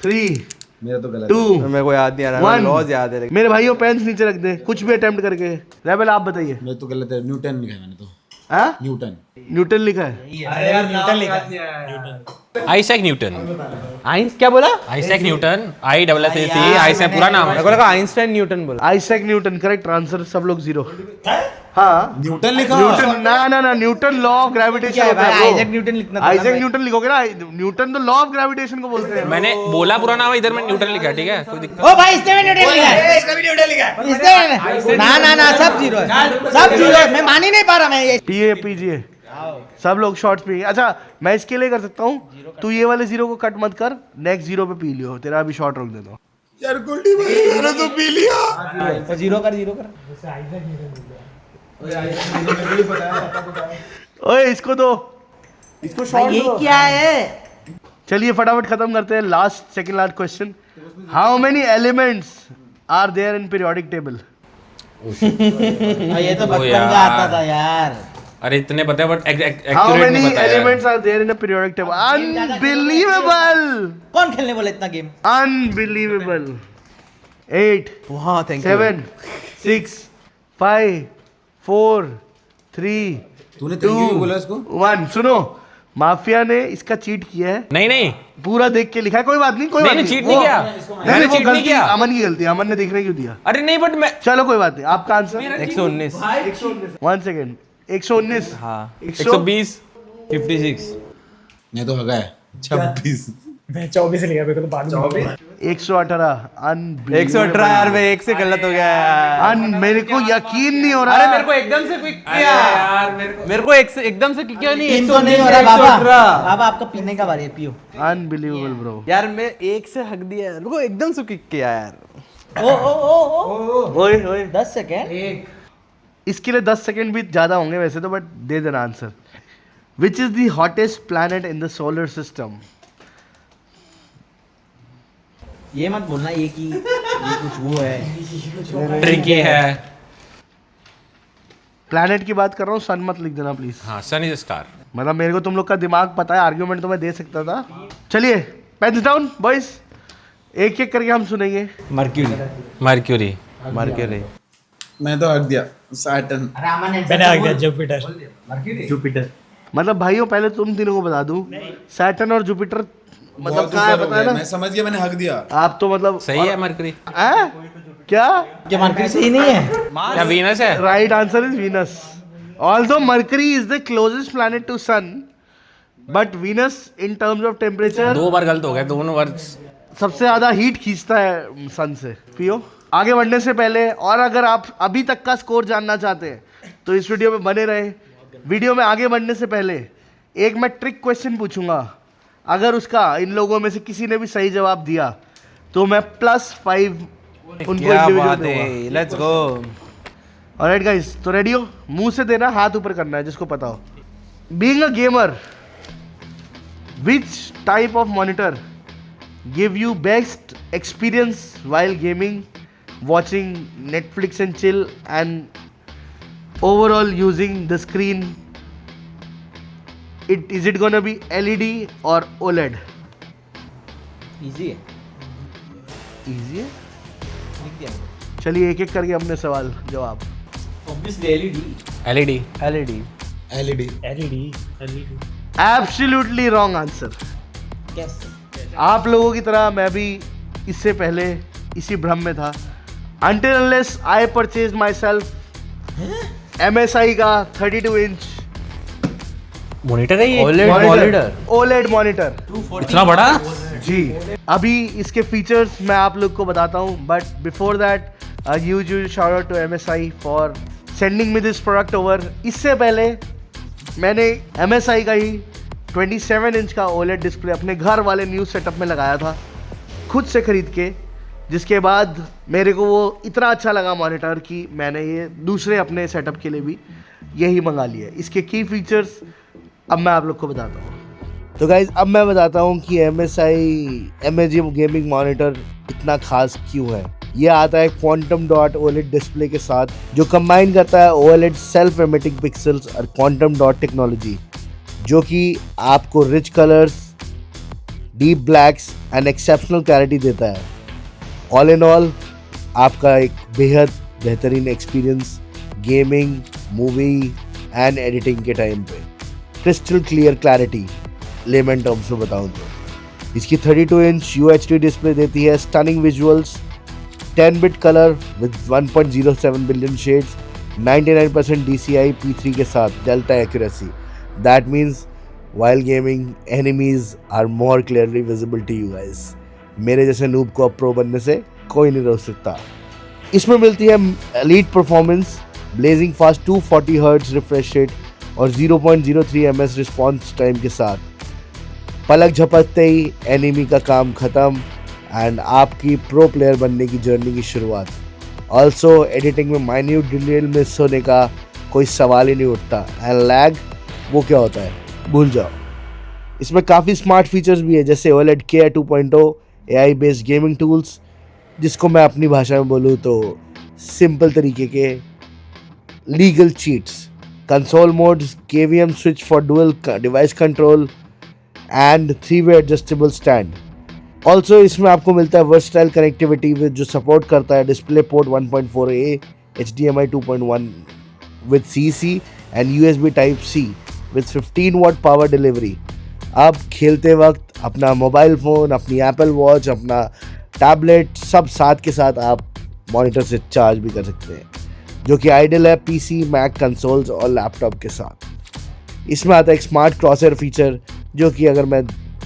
3 मेरा तो गलत 2 मेरे को याद नहीं आ रहा, 1 लॉज याद है। मेरे भाइयों पेन्स नीचे रख दे, कुछ भी अटेम्प्ट करके। रेबल आप बताइए। मेरा तो गलत है, न्यूटन लिखा है मैंने तो। हाँ, न्यूटन। न्यूटन लिखा है। अरे यार न्यूटन लिखा आइजैक न्यूटन। आइंस क्या बोला? आइजैक न्यूटन, ISSAC, आइजैक पूरा नाम है। मेरे को लगा आइंस्टाइन न्यूटन बोला। Isaac Newton, correct answer. सब लोग 0। हाँ, न्यूटन लिखा। न्यूटन ना, न्यूटन लॉ ऑफ ग्रेविटेशन क्या है होता भाई, है वो। आइजैक न्यूटन लिखना था ना आइजैक भाई। न्यूटन लिखोगे ना, न्यूटन तो लॉ ऑफ ग्रेविटेशन को बोलते हैं। मैंने बोला पूरा नाम है, इधर मैं न्यूटन लिखा है, ठीक है, कोई दिक्कत। ओ भाई इसने भी न्यूटन लिखा है, इसका भी न्यूटन लिखा है। इसने ना सब 0 है, सब 0 है। मैं मान ही नहीं पा रहा मैं ये। पीए पीजिए सब लोग शॉर्ट्स पी। अच्छा, मैं इसके लिए कर सकता हूँ, तू ये वाले 0 को कट मत कर, नेक्स्ट 0 पे पी लियो, तेरा अभी शॉर्ट रोक देता हूँ। यार गुल्डी भाई मैंने तो पी लिया। तो 0 कर। ओए इसको तो, इसको शॉर्ट ये क्या है? चलिए फटाफट खत्म करते हैं। Second last question. How many elements are there in periodic table? ये तो बचपन यार। का आता था यार। अरे इतने पता है बट हाउ एक्यूरेट मेनी नहीं पता है। Elements are there in a periodic table? Unbelievable, कौन खेलने बोला इतना गेम? अनबिलीवेबल। 8 हाँ थैंक यू। 7 6 5 4 3 तूने thank you क्यों बोला इसको? 1। सुनो, माफिया ने इसका चीट किया है, नहीं पूरा देख के लिखा है। कोई बात नहीं, कोई बात नहीं, नहीं। cheat नहीं किया। मैंने वो cheat नहीं गलती किया। अमन की गलती है, अमन ने देखने क्यों दिया? अरे नहीं बट मैं चलो कोई बात नहीं, आपका आंसर 119। 1 सेकेंड 119। हाँ 120 56। मैं तो हगा है 26। मैं 24 लिखा, मेरे को तो बाद में 118। 118 यार, मैं एक से गलत हो गया यार। मेरे को यकीन नहीं हो रहा। अरे मेरे को एकदम से क्लिक किया यार, मेरे को एकदम से क्लिक किया नहीं। 300 नहीं हो रहा बाबा। बाबा आपका पीने का बारी है, पियो। Unbelievable bro. यार मैं एक से हक दिया यार, मेरे को एकदम से क्लिक किया यार। ओ ओए 10 सेकेंड। इसके लिए 10 सेकेंड भी ज्यादा होंगे वैसे तो, बट दे देना answer. Which is the hottest planet in the solar system? ये मत बोलना ये कि ये कुछ वो है। ट्रिकी है। प्लैनेट की बात कर रहा हूँ, सन मत लिख देना प्लीज। हाँ सन इज स्टार। मतलब मेरे को तुम लोग का दिमाग पता है, आर्ग्यूमेंट तो मैं दे सकता था। चलिए पेन्स डाउन बॉयज, एक एक करके हम सुनेंगे। मर्क्यूरी। मैं तो हक दिया सैटर्न। मैंने आ गया जुपिटर। मतलब भाइयों पहले तुम तीनों को बता दूं, सैटर्न और जुपिटर मतलब बहुत कहाँ है ऊपर हो पता है गया, ना? मैं समझ गया, मैंने हक दिया। आप तो मतलब सही है मर्क्यूरी। क्या क्या मरकरी सही नहीं है? या वीनस है? Right answer is Venus. Although Mercury is the closest planet to sun, but Venus in terms of temperature 2 बार गलत हो गए, दोनों बार। सबसे ज्यादा हीट खींचता है सन से। पियो। आगे बढ़ने से पहले, और अगर आप अभी तक का स्कोर जानना चाहते हैं तो इस वीडियो में बने रहे। वीडियो में आगे बढ़ने से पहले एक मैं ट्रिक क्वेश्चन पूछूंगा, अगर उसका इन लोगों में से किसी ने भी सही जवाब दिया तो मैं +5 उनको क्या इंडिविजुअल बात दूंगा। है, लेट्स गो। ऑलराइट गाइस, तो रेडी हो? मुंह से देना, हाथ ऊपर करना है जिसको पता हो। Being a gamer, which type of monitor give you best experience while gaming, watching Netflix and chill, and overall using the screen? Is it gonna be LED or OLED? Easy है। Easy है। लिख दिया मैंने। चलिए एक एक करके अपने सवाल जवाब। Obviously LED. LED। LED। Absolutely wrong answer. कैसे? आप लोगों की तरह मैं भी इससे पहले इसी भ्रम में था, until unless I purchased myself MSI का 32 इंच मॉनिटर है ये? OLED monitor. इतना बड़ा? जी, अभी इसके फीचर्स मैं आप लोग को बताता हूँ, but before that huge shout out to MSI for sending me this product over. इससे पहले मैंने MSI का ही 27 इंच का OLED डिस्प्ले अपने घर वाले न्यू सेटअप में लगाया था खुद से खरीद के, जिसके बाद मेरे को वो इतना अच्छा लगा मॉनिटर कि मैंने ये दूसरे अपने सेटअप के लिए भी यही मंगा लिया है। इसके की फीचर्स अब मैं आप लोग को बताता हूँ। तो गाइज अब मैं बताता हूँ कि MSI गेमिंग मॉनिटर इतना खास क्यों है। ये आता है क्वांटम डॉट ओलेड डिस्प्ले के साथ, जो कंबाइन करता है ओलेड सेल्फ एमिटिंग पिक्सल्स और क्वांटम डॉट टेक्नोलॉजी, जो कि आपको rich colours, deep blacks and exceptional clarity देता है। ऑल इन ऑल आपका एक बेहद बेहतरीन experience gaming, movie and editing के टाइम पे। Crystal clear clarity lemon terms में बताऊं तो इसकी 32 इंच UHD डिस्प्ले देती है stunning visuals, 10 bit colour with 1.07 billion shades, 99% DCI P3 के साथ delta accuracy. That means while gaming enemies are more clearly visible to you guys। मेरे जैसे नूब को अब प्रो बनने से कोई नहीं रोक सकता। इसमें मिलती है elite performance, blazing fast 240 hertz refresh rate और 0.03 ms रिस्पॉन्स टाइम के साथ। पलक झपकते ही एनिमी का काम ख़त्म एंड आपकी प्रो प्लेयर बनने की जर्नी की शुरुआत। ऑल्सो एडिटिंग में माइन्यूट डिटेल मिस होने का कोई सवाल ही नहीं उठता एंड लैग वो क्या होता है भूल जाओ। इसमें काफ़ी स्मार्ट फीचर्स भी है, जैसे OLED K 2.0 AI based gaming tools, जिसको मैं अपनी भाषा में बोलूँ तो सिंपल तरीके के legal cheats, console mods, KVM switch for dual device control and 3-way adjustable stand. Also इसमें आपको मिलता है वर्सटाइल कनेक्टिविटी विद जो सपोर्ट करता है display port 1.4A, HDMI 2.1 with CC and USB Type-C with 15 watt power delivery. अब खेलते वक्त अपना मोबाइल फ़ोन, अपनी एप्पल वॉच, अपना टैबलेट सब साथ के साथ आप मॉनिटर से चार्ज भी कर सकते हैं, जो कि आइडियल है PC, मैक कंसोल्स और लैपटॉप के साथ। इसमें आता है एक स्मार्ट क्रॉसर फीचर, जो कि अगर मैं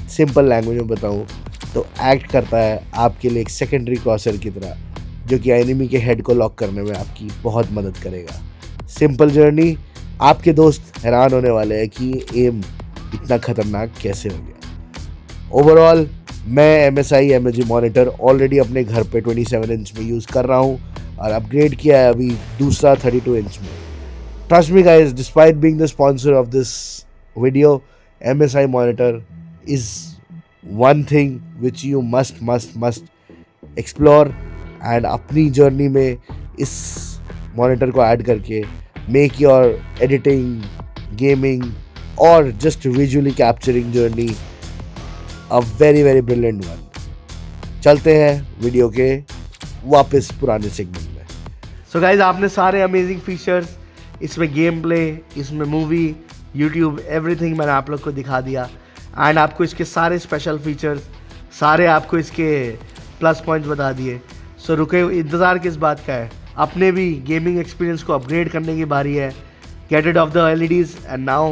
सिंपल लैंग्वेज में बताऊँ तो एक्ट करता है आपके लिए एक सेकेंडरी क्रॉसर की तरह, जो कि एनिमी के हेड को लॉक करने में आपकी बहुत मदद करेगा। सिंपल जर्नी, आपके दोस्त हैरान होने वाले हैं कि एम इतना ख़तरनाक कैसे हो गया। ओवरऑल मैं MSI मॉनिटर ऑलरेडी अपने घर पे 27 इंच में यूज़ कर रहा हूँ और अपग्रेड किया है अभी दूसरा 32 इंच में। Trust me guys, despite being the sponsor of this video, MSI monitor is one thing which you must explore and अपनी जर्नी में इस मॉनिटर को ऐड करके मेक योर एडिटिंग, गेमिंग और just visually capturing journey a very brilliant one. चलते हैं video के वापस पुराने सेगमेंट में। सो गाइज, आपने सारे अमेजिंग फीचर्स, इसमें गेम प्ले, इसमें मूवी, यूट्यूब, एवरीथिंग मैंने आप लोग को दिखा दिया एंड आपको इसके सारे स्पेशल फीचर्स, सारे आपको इसके प्लस पॉइंट्स बता दिए। सो रुके, इंतज़ार किस बात का है, अपने भी गेमिंग एक्सपीरियंस को अपग्रेड करने की बारी है। Get rid of the LEDs and now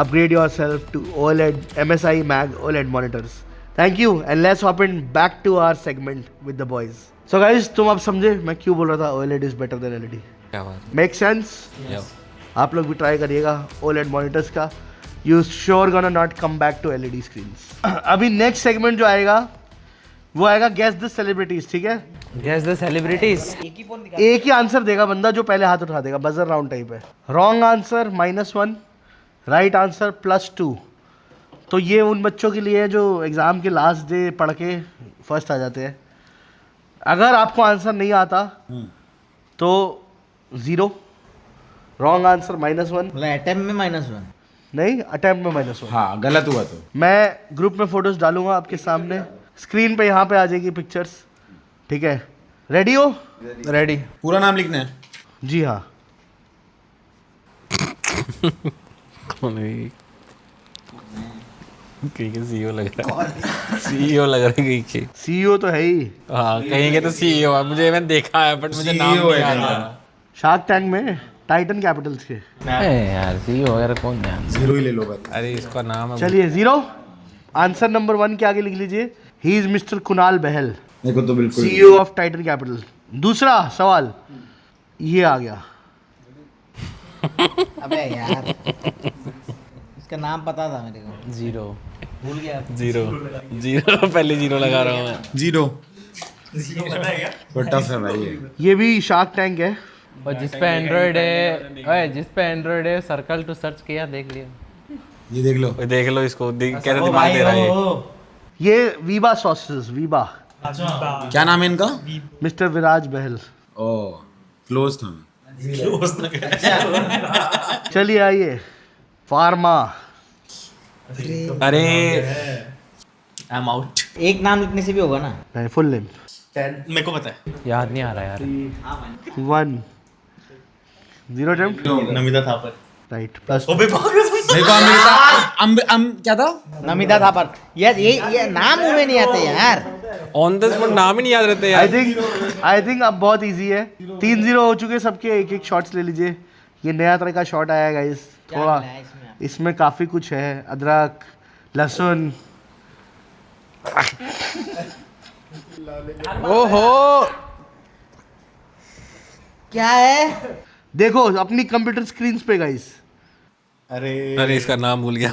upgrade yourself to OLED MSI Mag OLED monitors. Thank you and let's hop in back to our segment with the boys. So guys, तुम अब समझे मैं क्यों बोल रहा था OLED is better than LED? क्या बात Make sense? आप लोग भी ट्राई करिएगा OLED monitors का। You sure gonna not come back to LED screens. अभी नेक्स्ट सेगमेंट जो आएगा वो आएगा Guess the Celebrities, ठीक है? Guess the celebrities। एक ही आंसर देगा बंदा जो पहले हाथ उठा देगा, बजर राउंड टाइप है। Wrong answer -1, right answer +2। तो ये उन बच्चों के लिए जो एग्ज़ाम के लास्ट डे पढ़ के फर्स्ट आ जाते हैं। अगर आपको आंसर नहीं आता तो 0, रॉन्ग आंसर -1, मतलब अटेम्प्ट में -1। नहीं अटेम्प्ट में -1। हाँ, गलत हुआ तो मैं ग्रुप में फोटोज डालूंगा आपके सामने, स्क्रीन पे यहाँ पे आ जाएगी पिक्चर्स, ठीक है? रेडी हो? रेडी। पूरा नाम लिखना है। जी हाँ। कौन है? कहीं के CEO लग रहा है। CEO लग रहा है कहीं के। CEO तो है ही। हाँ, कहीं के तो CEO है। मुझे मैंने देखा है बट मुझे नाम नहीं आता। शार्क टैंक में टाइटन कैपिटल्स के। यार CEO वगैरह कौन है? 0 ही ले लो बस। अरे इसका नाम है। चलिए 0। आंसर नंबर 1 के आगे लिख लीजिए, ही इज मिस्टर कुणाल बहल, देखो तो बिल्कुल CEO ऑफ टाइटन कैपिटल। दूसरा सवाल ये आ गया। अबे यार, इसका नाम पता था मेरे को। 0 भूल गया। 0 पहले 0 लगा रहा हूँ मैं। 0 टफ है भाई ये भी शार्क टैंक है। और जिस पे एंड्रॉइड है, ओए जिस पे एंड्रॉइड है सर्कल टू सर्च किया, देख लिया। ये देख लो। देख लो इसको, कैसे दिमाग दे रहा है ये। ये वीबा सॉसेस, वीबा। क्या नाम है इनका? मिस्टर विराज बहल। ओ क्लोज था। चलिए आइए, फार्मा। अरे आई एम आउट। एक नाम लिखने से भी होगा ना? नहीं, फुल नेम। मेरे को पता है। याद नहीं आ रहा यार। 1 0 attempt. Namita Thapar. Right, plus ओबे मेरे को क्या था? नमिता थापर। यार ये नाम मुंह में नहीं आते यार। ऑन द स्पॉट नाम ही नहीं याद रहते यार। आई थिंक अब बहुत इजी है। 3-0 हो चुके सबके, एक एक शॉट्स ले लीजिए। ये नया तरह का शॉट आया गाइस, थोड़ा इसमें काफी कुछ है, अदरक, लहसुन। ओहो, क्या है? देखो अपनी कंप्यूटर स्क्रीन पे गाइस। अरे इसका नाम भूल गया।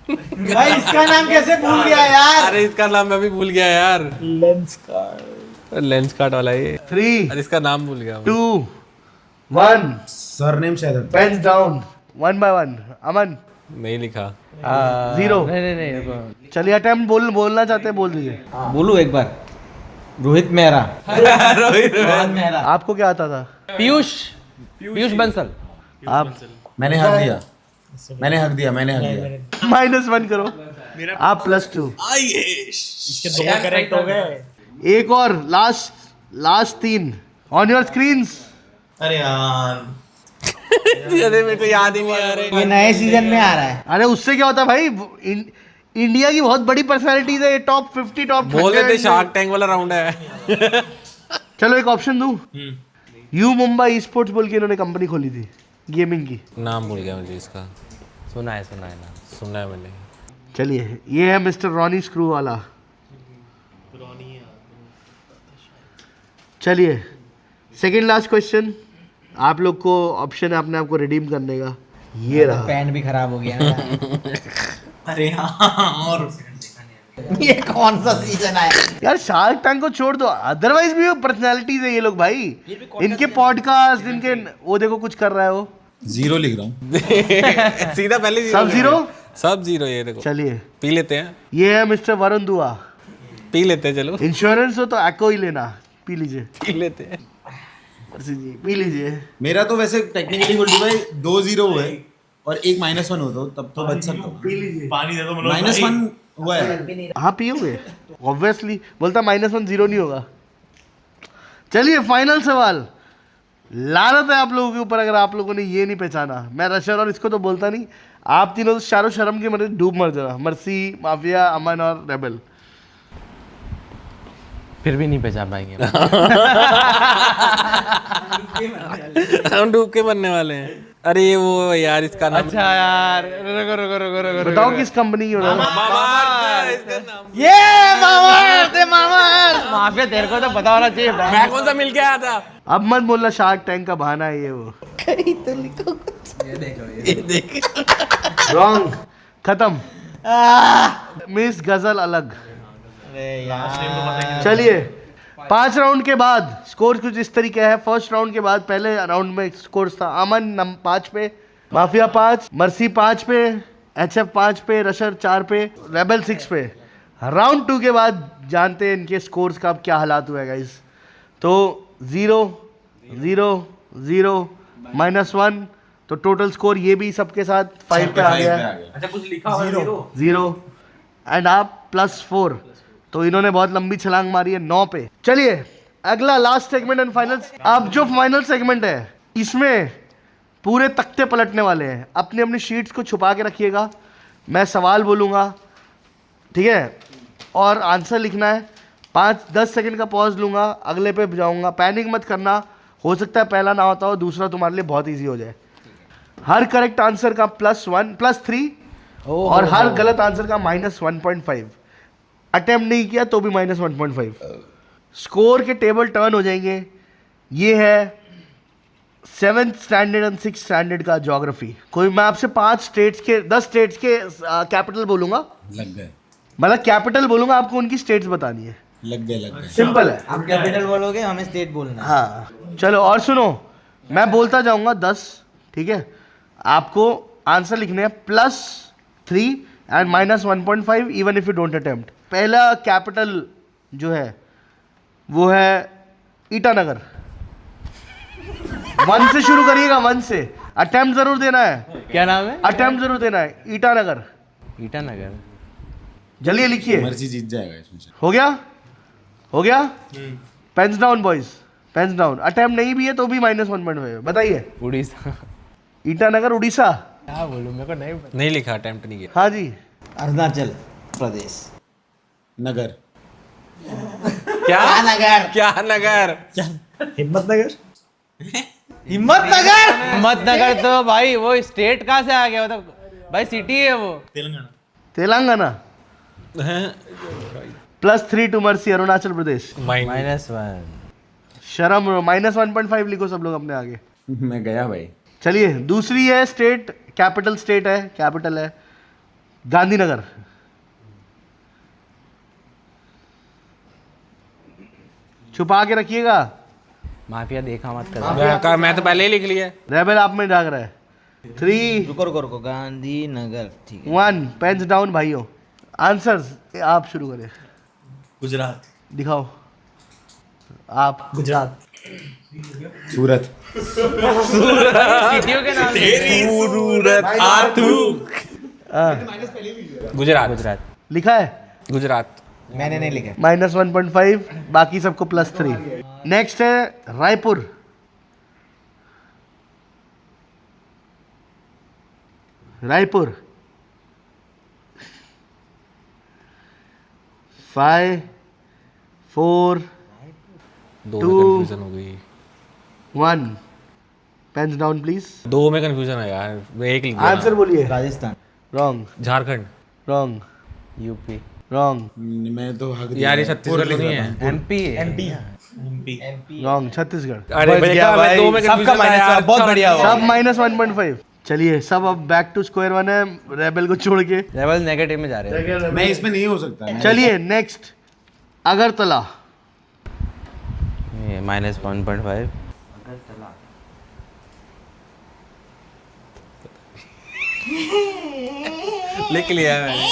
भाई इसका नाम कैसे भूल गया यार? अरे इसका नाम मैं भी भूल गया यार। लेंस कार्ड वाला ये। 3 अरे इसका नाम भूल गया। 2 1 सरनेम शायद। Pen down, 1 by 1। अमन नहीं लिखा। 0। नहीं चलिए अटेम्प्ट बोलना चाहते हैं, बोल दीजिए। बोलू एक बार। रोहित मेहरा। रोहित मेहरा। आपको क्या आता था? पीयूष बंसल। आप मैंने हक दिया। -1 करो, आप +2। इसके 2 करेक्ट हो गए। एक और, लास्ट 3 ऑन योर स्क्रीन्स। अरे यार अरे मेरे को याद ही नहीं आ रहा। ये नए सीजन में आ रहा है। अरे उससे क्या होता है भाई, इंडिया की बहुत बड़ी पर्सनालिटीज है ये, टॉप 50 टॉप। बोल देते शार्क टैंक वाला राउंड है। चलो एक ऑप्शन दूं। यू मुंबई स्पोर्ट्स बोल के इन्होंने कंपनी खोली थी गेमिंग की। नाम भूल गया मुझे इसका। सुना है ना। सुना है मैंने। चलिए, ये है मिस्टर रॉनी स्क्रू वाला। चलिए सेकंड लास्ट क्वेश्चन। आप लोग को ऑप्शन है अपने आप को रिडीम करने का। ये रहा। पैंट भी खराब हो गया ना। अरे यार ये कौन सा सीजन आया? यार शार्क टैंक को छोड़ दो, अदरवाइज भी पर्सनालिटीज है ये लोग भाई। इनके पॉडकास्ट, इनके वो देखो कुछ कर रहा है वो। 0 लिख रहा हूँ। सीधा पहले सब 0। सब 0। ये देखो, चलिए पी लेते हैं। ये है मिस्टर वरुण दुआ। पी लेते हैं, चलो इंश्योरेंस हो तो एको ही लेना, पी लीजिए। पी लेते हैं। जी पी लीजिए। मेरा तो वैसे टेक्निकली गोल्डी भाई 2-0 हुआ है और एक -1 हो तो तब तो बच सकता हूँ। पानी दे दो मनोज भाई। -1 हुआ है। हाँ पियोगे ऑब्वियसली, बोलता -1 0 नहीं होगा। चलिए फाइनल सवाल। लानत है आप लोगों के ऊपर अगर आप लोगों ने ये नहीं पहचाना। मैं रशर और इसको तो बोलता नहीं, आप तीनों तो चारों शर्म के मरे डूब मर जाना। मर्सी, माफिया, अमन और रेबल। फिर भी नहीं पहचान पाएंगे। हम डूब के मरने वाले हैं। अरे वो यार इसका नाम। अच्छा यार, रुको। बताओ किस कंपनी की हो रहा है? ये मामा माफिया तेरे को तो पता होना चाहिए। मैं कौन सा मिल के आया था? अब मत बोलना शार्क टैंक का बहाना है ये वो। रॉन्ग, खत्म। मिस गजल अलग। चलिए 5 राउंड के बाद स्कोर कुछ इस तरीके है। फर्स्ट राउंड के बाद पहले राउंड में स्कोर था अमन 5 पे, माफिया 5, मर्सी 5 पे, HF 5 पे, रशर 4 पे, रेबल 6 पे। राउंड 2 के बाद जानते हैं इनके स्कोर्स का अब क्या हालात हुआ है गाइस। तो 0 0 0 -1, तो टोटल स्कोर ये भी सबके साथ 5 पे आ गया। अच्छा कुछ लिखा हुआ है 0 एंड आप +4, तो इन्होंने बहुत लंबी छलांग मारी है 9 पे। चलिए अगला लास्ट सेगमेंट एंड फाइनल। अब जो फाइनल सेगमेंट है इसमें पूरे तख्ते पलटने वाले हैं। अपनी अपनी शीट्स को छुपा के रखिएगा। मैं सवाल बोलूँगा, ठीक है, और आंसर लिखना है। 5-10 सेकंड का पॉज लूँगा, अगले पे जाऊँगा। पैनिक मत करना, हो सकता है पहला ना होता हो, दूसरा तुम्हारे लिए बहुत ईजी हो जाए। हर करेक्ट आंसर का +1 +3 और हर गलत आंसर का -1.5। अटेम्प्ट नहीं किया तो भी -1.5। स्कोर के टेबल टर्न हो जाएंगे। ये है 7th standard and 6th standard का ज्योग्राफी। कोई मैं आपसे 10 स्टेट्स के कैपिटल बोलूंगा, लग गए मतलब कैपिटल बोलूंगा, आपको उनकी स्टेट्स बतानी है। लग गए सिंपल है। आप कैपिटल बोलोगे, हमें स्टेट बोलना है। हाँ चलो, और सुनो, मैं बोलता जाऊंगा 10, ठीक है, आपको आंसर लिखने हैं 3 and -1.5 even if you don't attempt. पहला कैपिटल जो है वो है ईटानगर। 1 से शुरू करिएगा, 1 से। अटेम्प्ट जरूर देना है, क्या नाम है? अटेम्प्ट जरूर देना है। ईटानगर, ईटानगर। जल्दी लिखिए। मर्सी जीत जाएगा इसमें से। हो गया, हो गया। Pens down boys, pens down. Attempt नहीं भी है तो भी -1.5। बताइए। उड़ीसा। ईटानगर उड़ीसा। क्या बोलूं, मेरे को नहीं पता। नहीं लिखा, अटेम्प्ट नहीं किया। हाँ जी। अरुणाचल प्रदेश। नगर। क्या नगर। क्या नगर? हिम्मतनगर। हिम्मतनगर। हिम्मतनगर तो भाई वो स्टेट कहाँ से आ गया? वो तो भाई सिटी है वो। तेलंगाना। तेलंगाना। +3 to mercy, Arunachal Pradesh. -1। शर्म, -1.5 लिखो सब लोग अपने आगे। मैं गया भाई। चलिए, दूसरी है स्टेट, कैपिटल स्टेट है, कैपिटल है गांधीनगर। छुपा के रखिएगा। माफिया देखा मत कर। मैं तो पहले ही लिख लिया। रेबल आप में जाग रहा है। 3, रुको रुको रुको, गांधीनगर। ठीक है। 1, पेन्स डाउन भाइयों। आंसर्स आप शुरू करें। गुजरात। दिखाओ आप। गुजरात। सूरत। सिटियों के नाम। गुजरात। गुजरात। लिखा है? गुजरात। मैंने नहीं लिखा। -1.5, बाकी सबको +3। नेक्स्ट है रायपुर। रायपुर। 5, 4, दो Two. में कंफ्यूजन हो गई। 1, पेन्स डाउन प्लीज। दो में कंफ्यूजन है यार, मैं एक लिख दिया। आंसर बोलिए। Rajasthan. Wrong, Jharkhand. Wrong, UP. Wrong, मैं तो हक दिया यार ये था। छत्तीसगढ़ तो नहीं है। एमपी है। एमपी। रॉन्ग। छत्तीसगढ़। अरे भैया मैं दो में सबका कंफ्यूजन था माइनस यार। बहुत बढ़िया हुआ। सब -1.5। चलिए, सब अब बैक टू स्क्वायर 1 है, रेबल को छोड़ के। लेवल नेगेटिव में जा रहे हैं। मैं इसमें नहीं हो सकता। चलिए नेक्स्ट, अगरतला। ये -1.5। लिख लिया मैंने।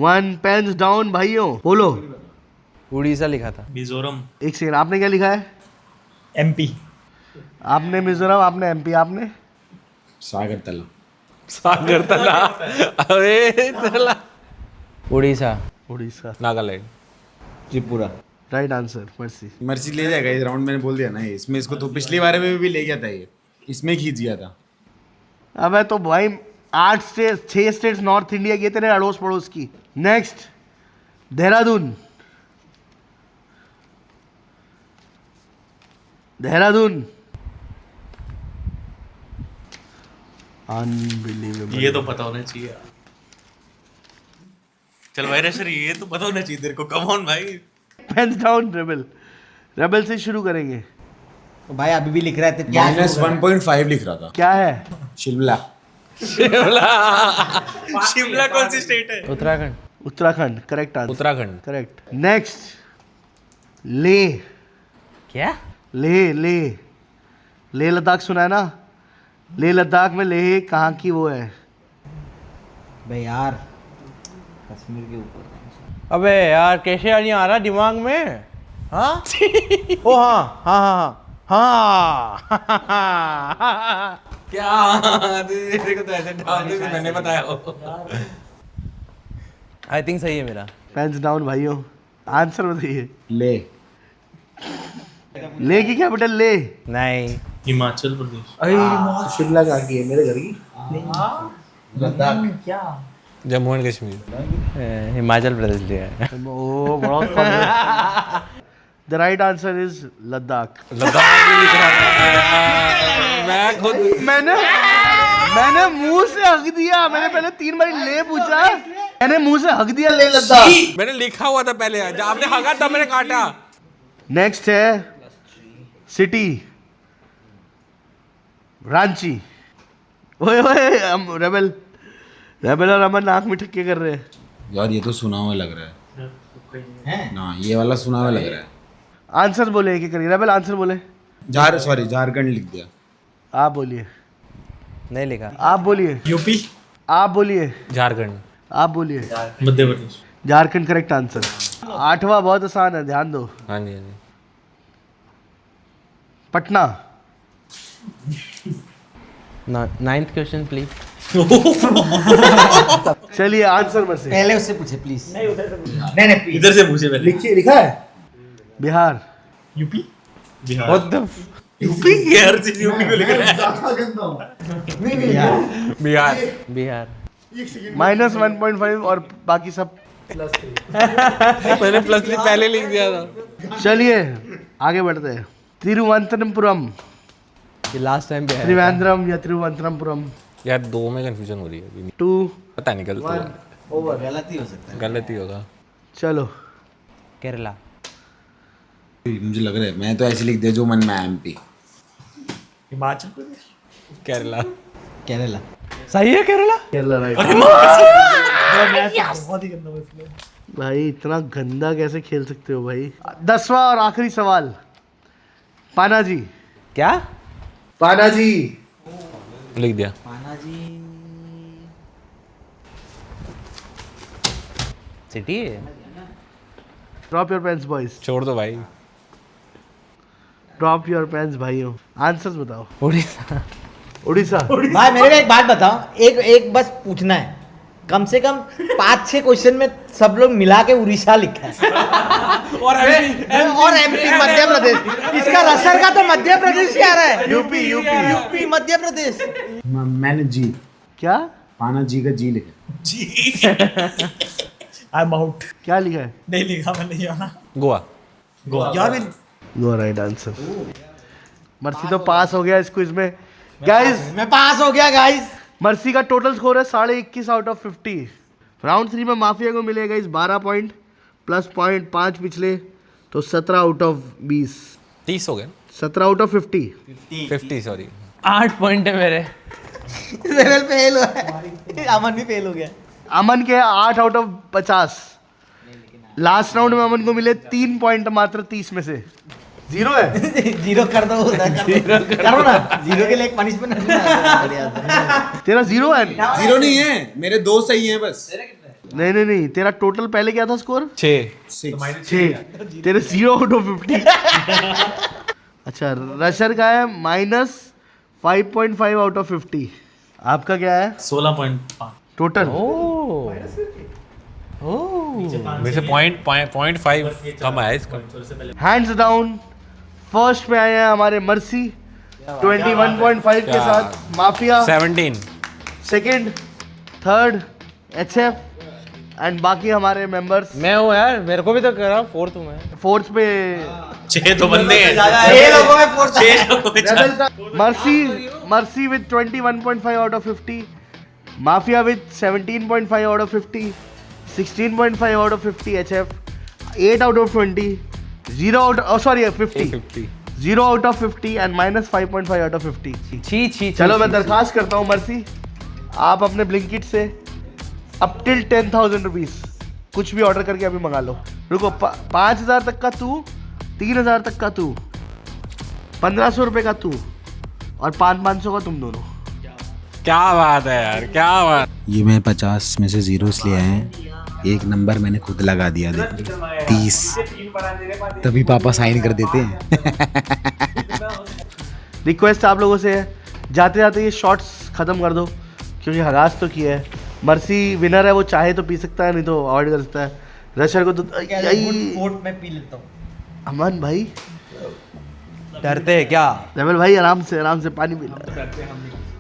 1, पेन्स डाउन भाइयों, बोलो। उड़ीसा लिखा था। मिजोरम। एक सेकंड, आपने क्या लिखा है? एमपी। आपने मिजोरम, आपने एमपी, आपने सागर तला। सागर तला। अरे तला। Orissa. Orissa. Nagaland. Tripura. Right answer, mercy. Mercy ले जाएगा इस राउंड, मैंने बोल दिया ना। इसमें इसको तो पिछली बार में भी ले गया था ये, इसमें खींच गया था। अबे तो भाई 8 स्टेट, 6 स्टेट्स नॉर्थ इंडिया के तेरे अड़ोस पड़ोस की। नेक्स्ट, देहरादून। देहरादून। अनबिलीवेबल। ये तो पता होना चाहिए। चल भाई रशर, ये तो पता होना चाहिए तेरे को। कम ऑन भाई। Pens down Rebel. रेबल से शुरू करेंगे। तो भाई अभी भी लिख रहा है। क्या -1.5 लिख रहा था। क्या है? शिमला। शिमला कौन सी स्टेट है? Uttarakhand. Uttarakhand, correct answer. Uttarakhand. Correct. Next, ले। क्या? ले, ले, ले लद्दाख सुना है ना? ले लद्दाख में ले कहाँ की वो है? भाई यार, कश्मीर के ऊपर। अबे यार कैसे नहीं आ रहा दिमाग में? हाँ। ओ हाँ हाँ हाँ हाँ। क्या तेरे को तो ऐसे डाल दे, मैंने बताया हो। आई थिंक सही है मेरा। पेन्स डाउन भाइयों, आंसर बताइए। ले। ले की कैपिटल ले। नहीं। हिमाचल प्रदेश। शिमला कहाँ की है? मेरे घर की। जम्मू एंड कश्मीर। हिमाचल प्रदेश लिया है। ओ बहुत कम। The right answer is Ladakh. Ladakh भी लिख रहा था। मैं खुद मैंने मुंह से हक दिया। मैंने पहले 3 बार ले पूछा, मैंने मुंह से हक दिया ले लद्दाख। मैंने लिखा हुआ था पहले, जब आपने हगा तब मैंने काटा। नेक्स्ट है सिटी, रांची। ओए ओए, रेबल, रेबल और अमन नाक में ठक्के कर रहे हैं। यार ये तो सुना हुआ लग रहा है ना, ये वाला सुना हुआ लग रहा है। आंसर बोले क्या करिए? रेबल आंसर बोले। झारखंड लिख दिया। आप बोलिए। नहीं लिखा। आप बोलिए। यूपी। आप बोलिए, झारखंड। आप बोलिए। मध्य प्रदेश। Jharkhand correct answer. 8वां बहुत आसान है, ध्यान दो। हाँ जी, हाँ जी। पटना। Ninth question please. चलिए आंसर में से पहले उससे पूछे प्लीज। नहीं इधर से पूछे पहले। लिखिए, लिखा है Bihar. UP. Bihar. What the UP के हर चीज यूपी को लिख रहा है। बिहार। बिहार। -1.5 और बाकी सब। मैंने +3 पहले लिख दिया था। चलिए आगे बढ़ते हैं। तिरुवनंतपुरम, ये लास्ट टाइम पे है। त्रिवेंद्रम या तिरुवनंतपुरम। यार 2 में कंफ्यूजन हो रही है अभी। 2 पता नहीं, गलत 1 होगा। ओवर। गलती हो सकता है। गलत ही होगा। चलो केरला। मुझे लग रहा है मैं तो ऐसे लिख दिया जो मन में आया MP। हिमाचल प्रदेश। केरला। केरला। सही है केरला। केरला राइट। बहुत ही गंदा मसला है। भाई इतना गंदा कैसे खेल सकते हो भाई। 10वां और आखिरी सवाल। पानाजी। क्या? पानाजी। लिख दिया। सिटी है। ड्रॉप योर पेन्स बॉयज, छोड़ दो भाई। ड्रॉप योर पेन्स भाइयों। आंसर्स बताओ। उड़ीसा। उड़ीसा। भाई मेरे को एक बात बताओ, एक बस पूछना है। कम से कम 5-6 क्वेश्चन में सब लोग मिला के उड़ीसा लिखा है। और MP मध्य प्रदेश। इसका रसर का तो मध्य प्रदेश ही आ रहा है। यूपी मध्य प्रदेश। मैंने जी क्या? पाना जी का जी लिखा। I am out. क्या लिखा है? नहीं लिखा मैंने यहाँ। गोवा। यार गो राइट आंसर। मर्सी तो पास हो गया इस क्विज में। गाइस मैं पास हो गया गाइस। मर्सी का टोटल स्कोर है 21.5 आउट ऑफ 50। राउंड 3 में माफिया को मिलेगा इस 12 पॉइंट प्लस पॉइंट 5 पिछले, तो 17 आउट ऑफ 20। 30 हो गए। 17 आउट ऑफ 50। 50 सॉरी। 8 पॉइंट है मेरे। लेवल फेल हुआ है। अमन भी फेल हो गया। अमन के 8 आउट ऑफ 50। लास्ट राउंड में अमन को मिले 3 पॉइंट मात्र 30 में से। 0 है। 0 कर दो उधर, करो ना। 0 के लिए एक पनिशमेंट तेरा 0 है। 0 नहीं है, मेरे 2 सही हैं बस। नहीं तेरा टोटल पहले क्या था स्कोर? 6। 6। तेरे 0 आउट ऑफ 50। अच्छा रशर का है -5.5 आउट ऑफ 50। आपका क्या है? 16.5 टोटल। मेरे से पॉइंट 5 कम आया इसका। हैंड्स डाउन फर्स्ट पे आए हैं हमारे मर्सी 21.5 के साथ। Mafia 17। Second, third HF and बाकी हमारे मेंबर्स। मैं हूँ यार, मेरे को भी तो करा। 4th हूँ मैं। 4th पे 6 तो बंदे हैं। 6 लोगों में 4th है। Mercy with 21.5 out of 50। Mafia with 17.5 out of 50। 16.5 out of 50 HF। 8 out of 20। 0 out sorry 50। 0 out of 50 and -5.5 out of 50। छी। चलो मैं दरखास्त करता हूँ मर्सी, आप अपने ब्लिंकिट से अप टिल 10,000 रुपीज़ कुछ भी ऑर्डर करके अभी मंगा लो। रुको 5,000 तक का तू, 3,000 तक का तू, 1,500 रुपये का तू और 500 का तुम दोनों। क्या बात है यार, क्या बात। ये मैं 50 में से 0 लिए हैं। एक नंबर मैंने खुद लगा दिया, देख 30। तभी पापा साइन कर देते हैं। रिक्वेस्ट आप लोगों से है, जाते जाते ये शॉर्ट्स ख़त्म कर दो क्योंकि हरास तो किया है। मर्सी विनर है, वो चाहे तो पी सकता है, नहीं तो अवॉइड कर सकता है। रशर को तो कोर्ट में पी लेता हूँ। अमन भाई डरते हैं क्या? लेवल भाई आराम से पानी पी लो।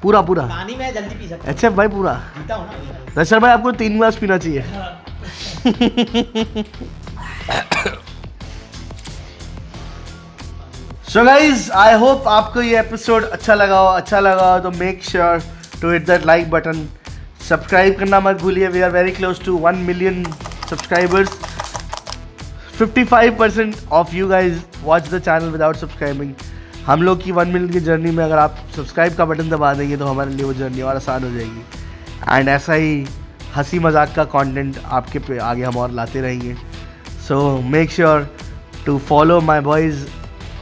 पूरा पानी में जल्दी पी सकता HF भाई पूरा। हूँ ना। रशर भाई आपको 3 ग्लास पीना चाहिए। सो गाइज आई होप आपको ये एपिसोड अच्छा लगा हो तो make sure to hit that like button. Subscribe करना मत भूलिए। We are very close to 1 million subscribers. 55% of you guys watch the channel without subscribing. हम लोग की 1 मिलियन की जर्नी में अगर आप सब्सक्राइब का बटन दबा देंगे तो हमारे लिए वो जर्नी और आसान हो जाएगी। एंड ऐसा ही हंसी मजाक का कंटेंट आपके पे आगे हम और लाते रहेंगे। So make sure to follow my boys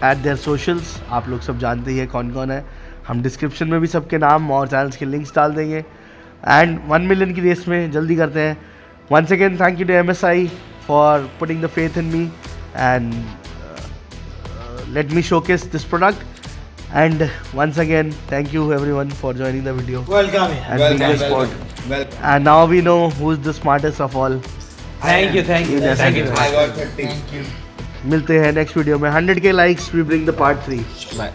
at their socials. आप लोग सब जानते ही हैं कौन कौन है। हम डिस्क्रिप्शन में भी सबके नाम और चैनल्स के लिंक्स डाल देंगे। एंड 1 मिलियन की रेस में जल्दी करते हैं. Once again, thank you to MSI for putting the faith in me and let me showcase this product. And once again, thank you everyone for joining the video welcome and being the sport. And now we know who's the smartest of all. Thank you thank you thank you. मिलते हैं next video में. 100K likes, we bring the part 3.